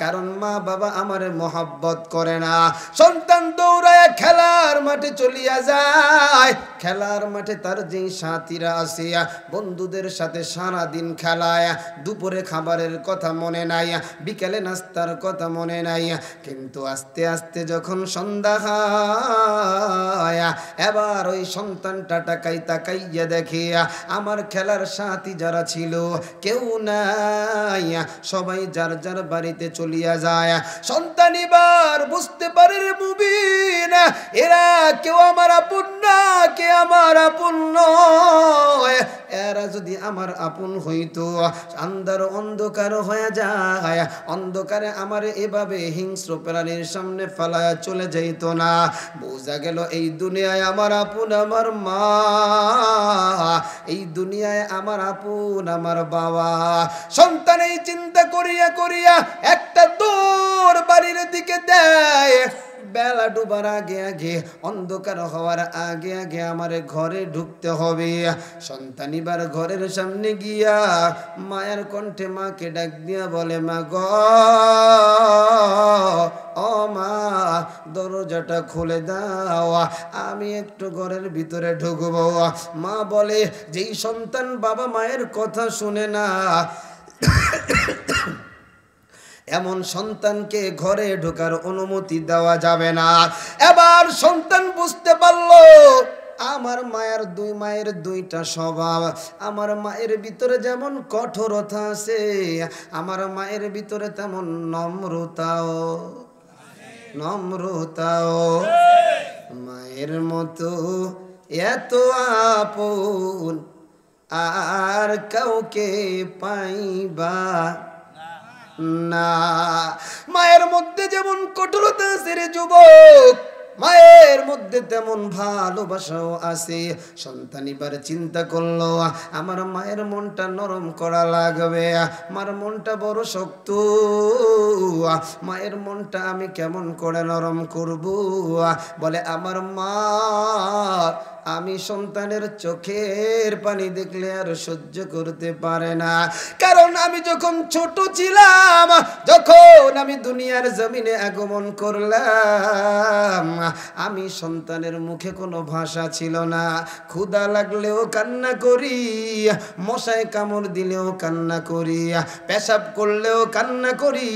কারণ মা বাবা আমারে মোহাব্বত করে না। সন্তান দৌড়ায় খেলার মাঠে চলিয়া যায়। খেলার মাঠে তার যেই সাথীরা আছে, বন্ধুদের সাথে সারাদিন খেলায়, দুপুরে খাবারের কথা মনে নাই, বিকেলে নাস্তার কথা মনে নাই। কিন্তু আস্তে আস্তে যখন সন্ধ্যা হয়, এবার ওই সন্তানটা তাকাইয়া দেখে আমার খেলার সাথী যারা ছিল কেউ নাই, সবাই যার যার বাড়িতে চলিয়া যায়। সন্তান এবার বুঝতে পারে রে মুবিন, এরা কেউ আমার আপন না, কে আমার আপন নয়। এরা যদি আমার আপন হইতো, আন্ধার অন্ধকার হয়ে যায়, অন্ধকারে আমার এভাবে হিংস্র প্রাণীর সামনে ফালায়া চলে যাইতো না। বোঝা গেল এই দুনিয়ায় আমার আপন আমার মা, এই দুনিয়ায় আমার আপন আমার বাবা। সন্তান এই চিন্তা করিয়া করিয়া একটা দৌড় বাড়ির দিকে দেয়। বেলা ডুবার আগে আগে, অন্ধকার হওয়ার আগে আগে আমার ঘরে ঢুকতে হবে। সন্তান এবার ঘরের সামনে গিয়া মায়ের কণ্ঠে মাকে ডাক দিয়া বলে, মা গো, ও মা, দরজাটা খুলে দাও, আমি একটু ঘরের ভিতরে ঢুকবো। মা বলে, যেই সন্তান বাবা মায়ের কথা শুনে না, এমন সন্তানকে ঘরে ঢোকার অনুমতি দেওয়া যাবে না। এবার সন্তান বুঝতে পারলো আমার মায়ের দুইটা স্বভাব। আমার মায়ের ভিতরে যেমন কঠোরতা আছে, আমার মায়ের ভিতরে তেমন নম্রতাও। মায়ের মতো এত আপন আর কাউকে পাইবা না। মায়ের মধ্যে যেমন কঠোরতা আছে রে যুবক, মায়ের মধ্যে তেমন ভালোবাসাও আছে। সন্তান এবার চিন্তা করলো, আমার মায়ের মনটা নরম করা লাগবে, আমার মনটা বড় শক্ত, মায়ের মনটা আমি কেমন করে নরম করব। বলে, আমার মা, আমি সন্তানের চোখের পানি দেখলে আর সহ্য করতে পারে না, কারণ আমি যখন ছোট ছিলাম, যখন আমি দুনিয়ার জমিনে আগমন করলাম, আমি সন্তানের মুখে কোনো ভাষা ছিল না। ক্ষুধা লাগলেও কান্না করি, মশায় কামড় দিলেও কান্না করি, পেশাব করলেও কান্না করি,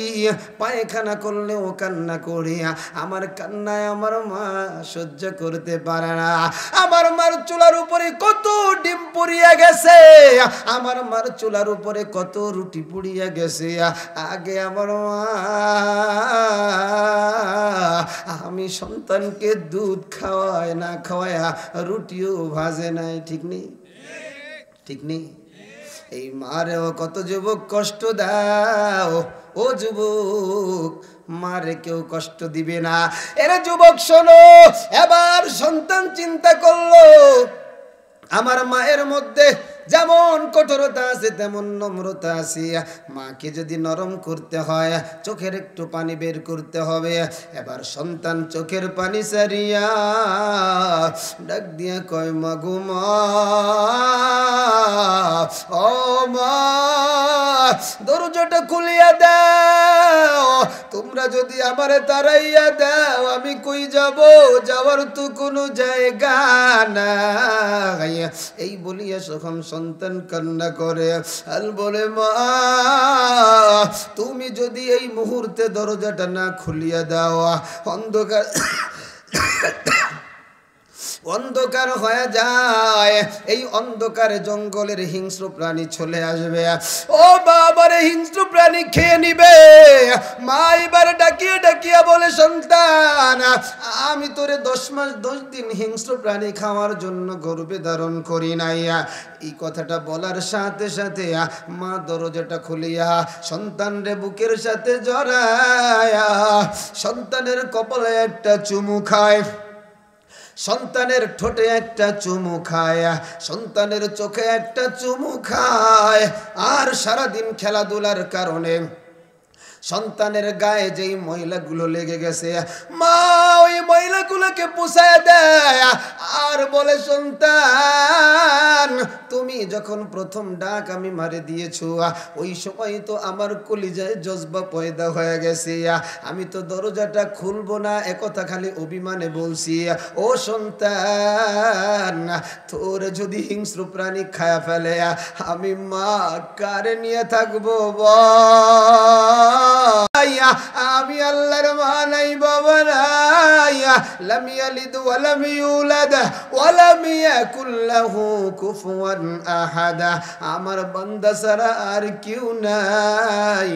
পায়খানা করলেও কান্না করি। আমার কান্নায় আমার মা সহ্য করতে পারে না। আমার মার চুলার উপরে কত ডিম পুড়িয়া গেছে, আমার মার চুলার উপরে কত রুটি পুড়িয়া গেছে। আগে আমার মা, আমি সন্তানকে দুধ খাওয়ায় না খাওয়ায়া রুটিও ভাজে নাই। ঠিক নেই? ঠিক নেই? এই মারেও কত যুবক কষ্ট দাও। ও যুবক, মারে কেউ কষ্ট দিবে না। এরা যুবক শোনো, এবার সন্তান চিন্তা করলো আমার মায়ের মধ্যে যেমন কঠোরতা আছে তেমন নম্রতা আছে। মাকে যদি নরম করতে হয় চোখের একটু পানি বের করতে হবে। এবার সন্তান চোখের পানি সারিয়া ডাক দিয়া কয়, মা গো মা, ও মা, দরজাটা খুলিয়া দাও। তোমরা যদি আমারে তাড়াইয়া দাও আমি কই যাব? যাওয়ার তো কোনো জায়গা নাই। এই বলিয়া যখন সন্তান কান্না করে আর বলে, মা তুমি যদি এই মুহূর্তে দরজাটা না খুলিয়া দাও অন্ধকার অন্ধকার হয়ে যায়, এই অন্ধকারে জঙ্গলের হিংস্র প্রাণী চলে আসবে। ও বাবারে, হিংস্র প্রাণী খেয়ে নিবে। মা এবার ডাকিয়ে ডাকিয়া বলে, সন্তান আমি তোরে 10 মাস 10 দিন হিংস্র প্রাণী খাওয়ার জন্য গর্ভে ধারণ করি নাই। এই কথাটা বলার সাথে সাথে মা দরজাটা খুলিয়া সন্তানরে বুকের সাথে জড়ায়া সন্তানের কপালে একটা চুমু খায়, সন্তানের ঠোঁটে একটা চুমু খায়, সন্তানের চোখে একটা চুমু খায়। আর সারাদিন খেলাধুলার কারণে সন্তানের গায়ে যেই ময়লাগুলো লেগে গেছে মা ওই ময়লাগুলোকে পুষায় দেয় আর বলে, সন্তান তুমি যখন প্রথম ডাক আমি মারে দিয়েছো ওই সময় তো আমার কলিজায় জজবা পয়দা হয়ে গেছে। আমি তো দরজাটা খুলবো না একথা খালি অভিমানে বলছি। ও সন্তান, তোর যদি হিংস্র প্রাণী খায়া ফেলে আমি মা কারে নিয়ে থাকবো আমি আল্লাহর মা নাই বাবা নাই। লাম ইয়ালিদ ওয়া লাম ইউলাদ ওয়া লাম ইয়াকুল লাহু কুফুয়ান আহাদ। আমার বান্দা ছাড়া আর কেউ নাই,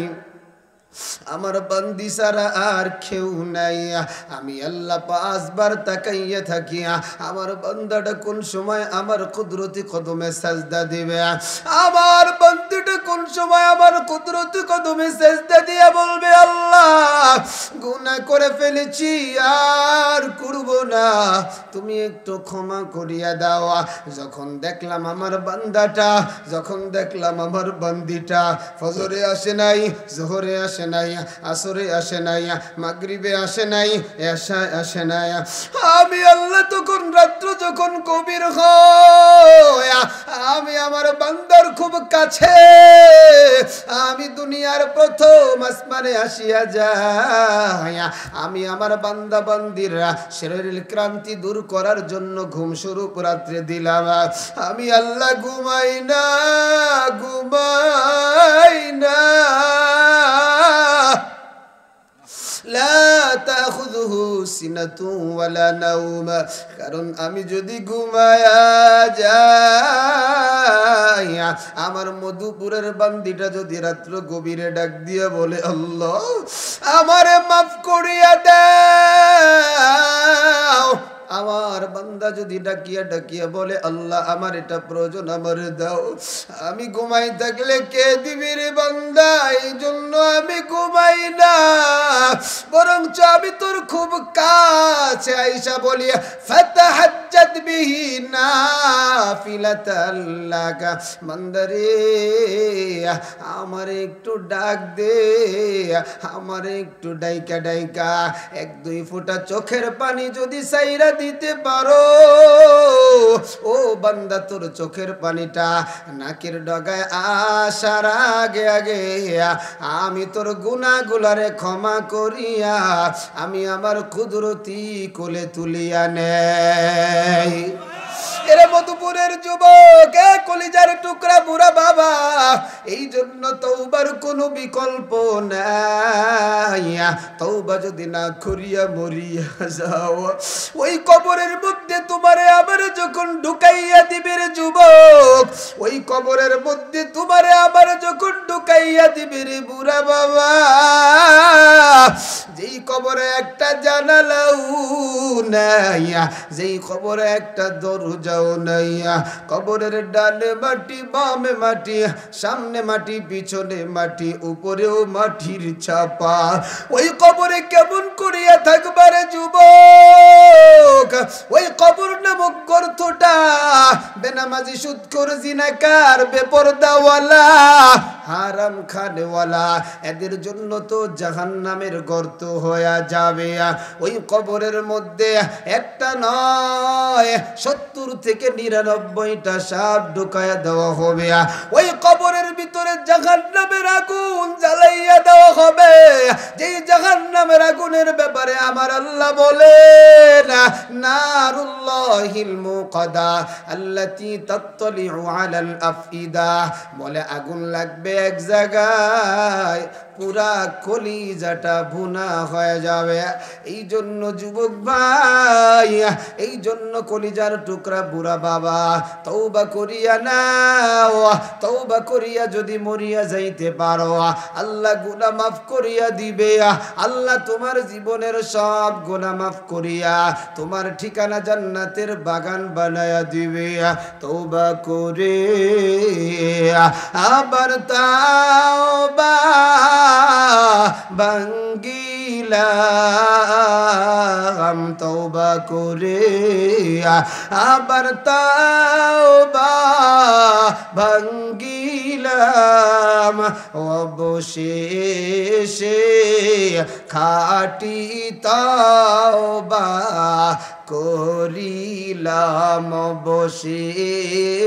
আমার বান্দি ছাড়া আর কেউ নাই। আমি আল্লাহ 5 বার তাকাইয়া থাকি আমার বান্দাটা কোন সময় আমার কুদরতি কদমে সাজদা দিবে, আমার বান্দিটা কোন সময় আমার কুদরতি কদমে সাজদা দিয়া বলবে, আল্লাহ গুনাহ করে ফেলেছি আর করব না, তুমি একটু ক্ষমা করিয়া দাও। যখন দেখলাম আমার বান্দাটা, যখন দেখলাম আমার বান্দিটা ফজরে আসে নাই, জোহরে আসে নাই, আসরে আসে নাই, মাগরিবে আসে নাই, এশায় আসে নাই, আমি আল্লাহ তখন রাত্র যখন গভীর হয় আমি আমার বান্দার খুব কাছে, আমি দুনিয়ার প্রথম আসমানে আসিয়া যাই। আমি আমার বান্দা বান্দির শরীরের ক্লান্তি দূর করার জন্য ঘুম স্বরূপ রাত্রে দিলাম। আমি আল্লাহ ঘুমাই না, ঘুমাই না। লা তাখুযুহু সিনাতুন ওয়ালা নাওম, কারণ আমি যদি ঘুমায়া যাই আমার মধুপুরের বান্দিটা যদি রাত্র গভীরে ডাক দিয়ে বলে, আল্লাহ আমারে মাফ করিয়া দাও, আমার বান্দা যদি ডাকিয়া ডাকিয়া বলে, আল্লাহ আমার এটা প্রয়োজন আমার দাও, আমি ঘুমাই থাকলে কে দিবি রে বান্দা? এই জন্য আমি ঘুমাই না, বরঞ্চ আমি তোর খুব কাছে আইসা বলি, ফাতাহাজ্জাত বিহি নাফিলাতাল লাকা, বান্দারে আমারে একটু ডাক দে, আমারে একটু ডাইকা ডাইকা 1-2 ফোঁটা চোখের পানি যদি সাইরা দিতে পারো, ও বান্দা তোর চোখের পানিটা নাকের ডগায় আসার আগে আগে আমি তোর গুনাহগুলারে ক্ষমা করিয়া আমি আমার কুদরতি কোলে তুলিয়া নেই। এরে মধুপুরের যুবক, কলিজার টুকরা বুড়া বাবা, এই জন্য তওবার কোনো বিকল্প নাই। তওবা যদি না করিয়া মরিয়া যাও, ওই কবরের মধ্যে তোমারে আবার যখন ঢুকাইয়া দিবে রে যুবক, ওই কবরের মধ্যে তোমারে আবার যখন ঢুকাইয়া দিবে রে বুড়া বাবা, যেই কবরে একটা জানালাও নাই, যেই কবরে একটা দরজাও নাই। কবরের ডানে মাটি, বামে মাটি, সামনে মাটি, পিছনে মাটি, উপরেও মাটির চাপা। ওই কবরে কেমন করিয়া থাকবারে যুবক? ওই কবর নামক গর্তটা বেনামাজি, সুদখোর, জিনাকার, বেপরদাওয়ালা, হারাম খানেওয়ালা, এদের জন্য তো জাহান্নামের গর্ত হয়ে যাবে। ওই কবরের মধ্যে একটা নয় 70 থেকে 99টা সাপ ঢুকায়া দেওয়া হবে। ওই কবরের ভিতরে জাহান্নামের আগুন জ্বালাইয়া দেওয়া হবে। যেই জাহান্নামের আগুনের ব্যাপারে আমার আল্লাহ বলেন, নারুল্লাহিল মুকাদা আল্লাতী তাত্তালিউ আলাল আফইদা, বলে আগুন লাগবে এক জায়গায়, পুরা কলিজাটা ভুনা হয়ে যাবে। এই জন্য যুবক ভাই, এই জন্য কলিজার টুকরা বুড়া বাবা, তওবা করিয়া নাও। তওবা করিয়া যদি মরিয়া যাইতে পারো, আল্লাহ গুনাহ মাফ করিয়া দিবে। আল্লাহ তোমার জীবনের সব গুনাহ মাফ করিয়া তোমার ঠিকানা জান্নাতের বাগান বানায়া দিবে। তওবা করে আবার তাওবা ভাঙ্গিলাম, তওবা করে আবার তাওবা ভাঙ্গিলাম, অবশেষে খাঁটি তাওবা করিলাম, অবশেষে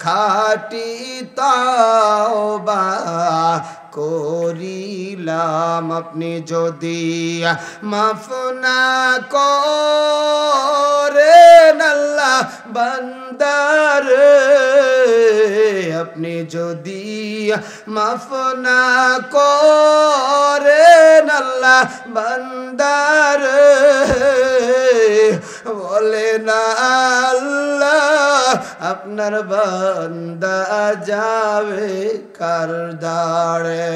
খাঁটি তাওবা করিলাম। আপনি যদি মাফ না করেন আল্লাহ বান্দার, আপনি যদি মাফ না করেন আল্লাহ বান্দার, বলে না আল্লাহ আপনার বান্দা যাবে কার দাঁড়ে।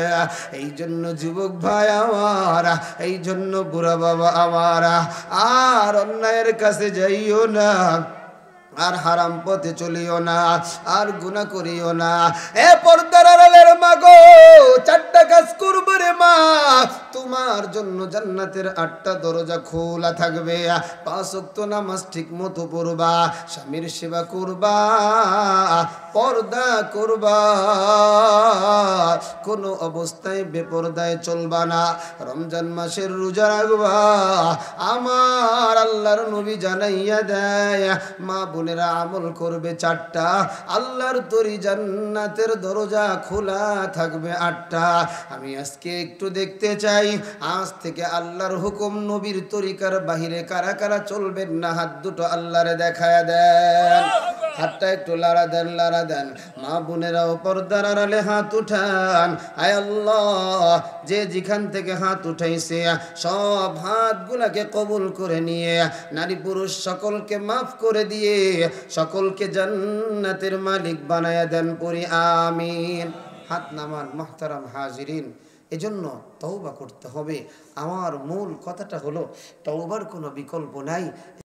এই জন্য যুবক ভাই আমার, এই জন্য বুড়া বাবা আমার, আর অন্যায়ের কাছে যাইও না, আর হারাম পথে চলিও না, আর গুনাহ করিও না। এ পর্দার আড়ালের মা গো, 4টা কাজ করবে রে মা, তোমার জন্য জান্নাতের 8টা দরজা খোলা থাকবে। 5 ওয়াক্ত নামাজ ঠিক মতো পড়বা, স্বামীর সেবা করবা, পর্দা করবা, কোনো অবস্থায় বেপরদায় চলবা না, রমজান মাসের রোজা রাখবা। আমার আল্লাহর নবী জানাইয়া দেয়, মা বোনেরা আমল করবে 4টা, আল্লাহর তরি জান্নাতের দরজা খোলা থাকবে 8টা। আমি আজকে একটু দেখতে চাই, আজ থেকে আল্লাহর হুকুম নবীর তরিকার বাহিরে কারা কারা চলবেন না, হাত দুটো আল্লাহরে দেখায়া দেন। হাতটা একটু লাড়া দেন, লাড়া দেন। মা বোনেরাও পর্দার আড়ালে হাত উঠান। আয় আল্লাহ, যে যেখান থেকে হাত উঠাইছে সব হাতগুলাকে কবুল করে নিয়ে নারী পুরুষ সকলকে মাফ করে দিয়ে সকলকে জান্নাতের মালিক বানায়া দেন, পড়ি আমিন। হাত নামান মুহতারাম হাজিরিন। এজন্য তওবা করতে হবে। আমার মূল কথাটা হলো তওবার কোনো বিকল্প নাই।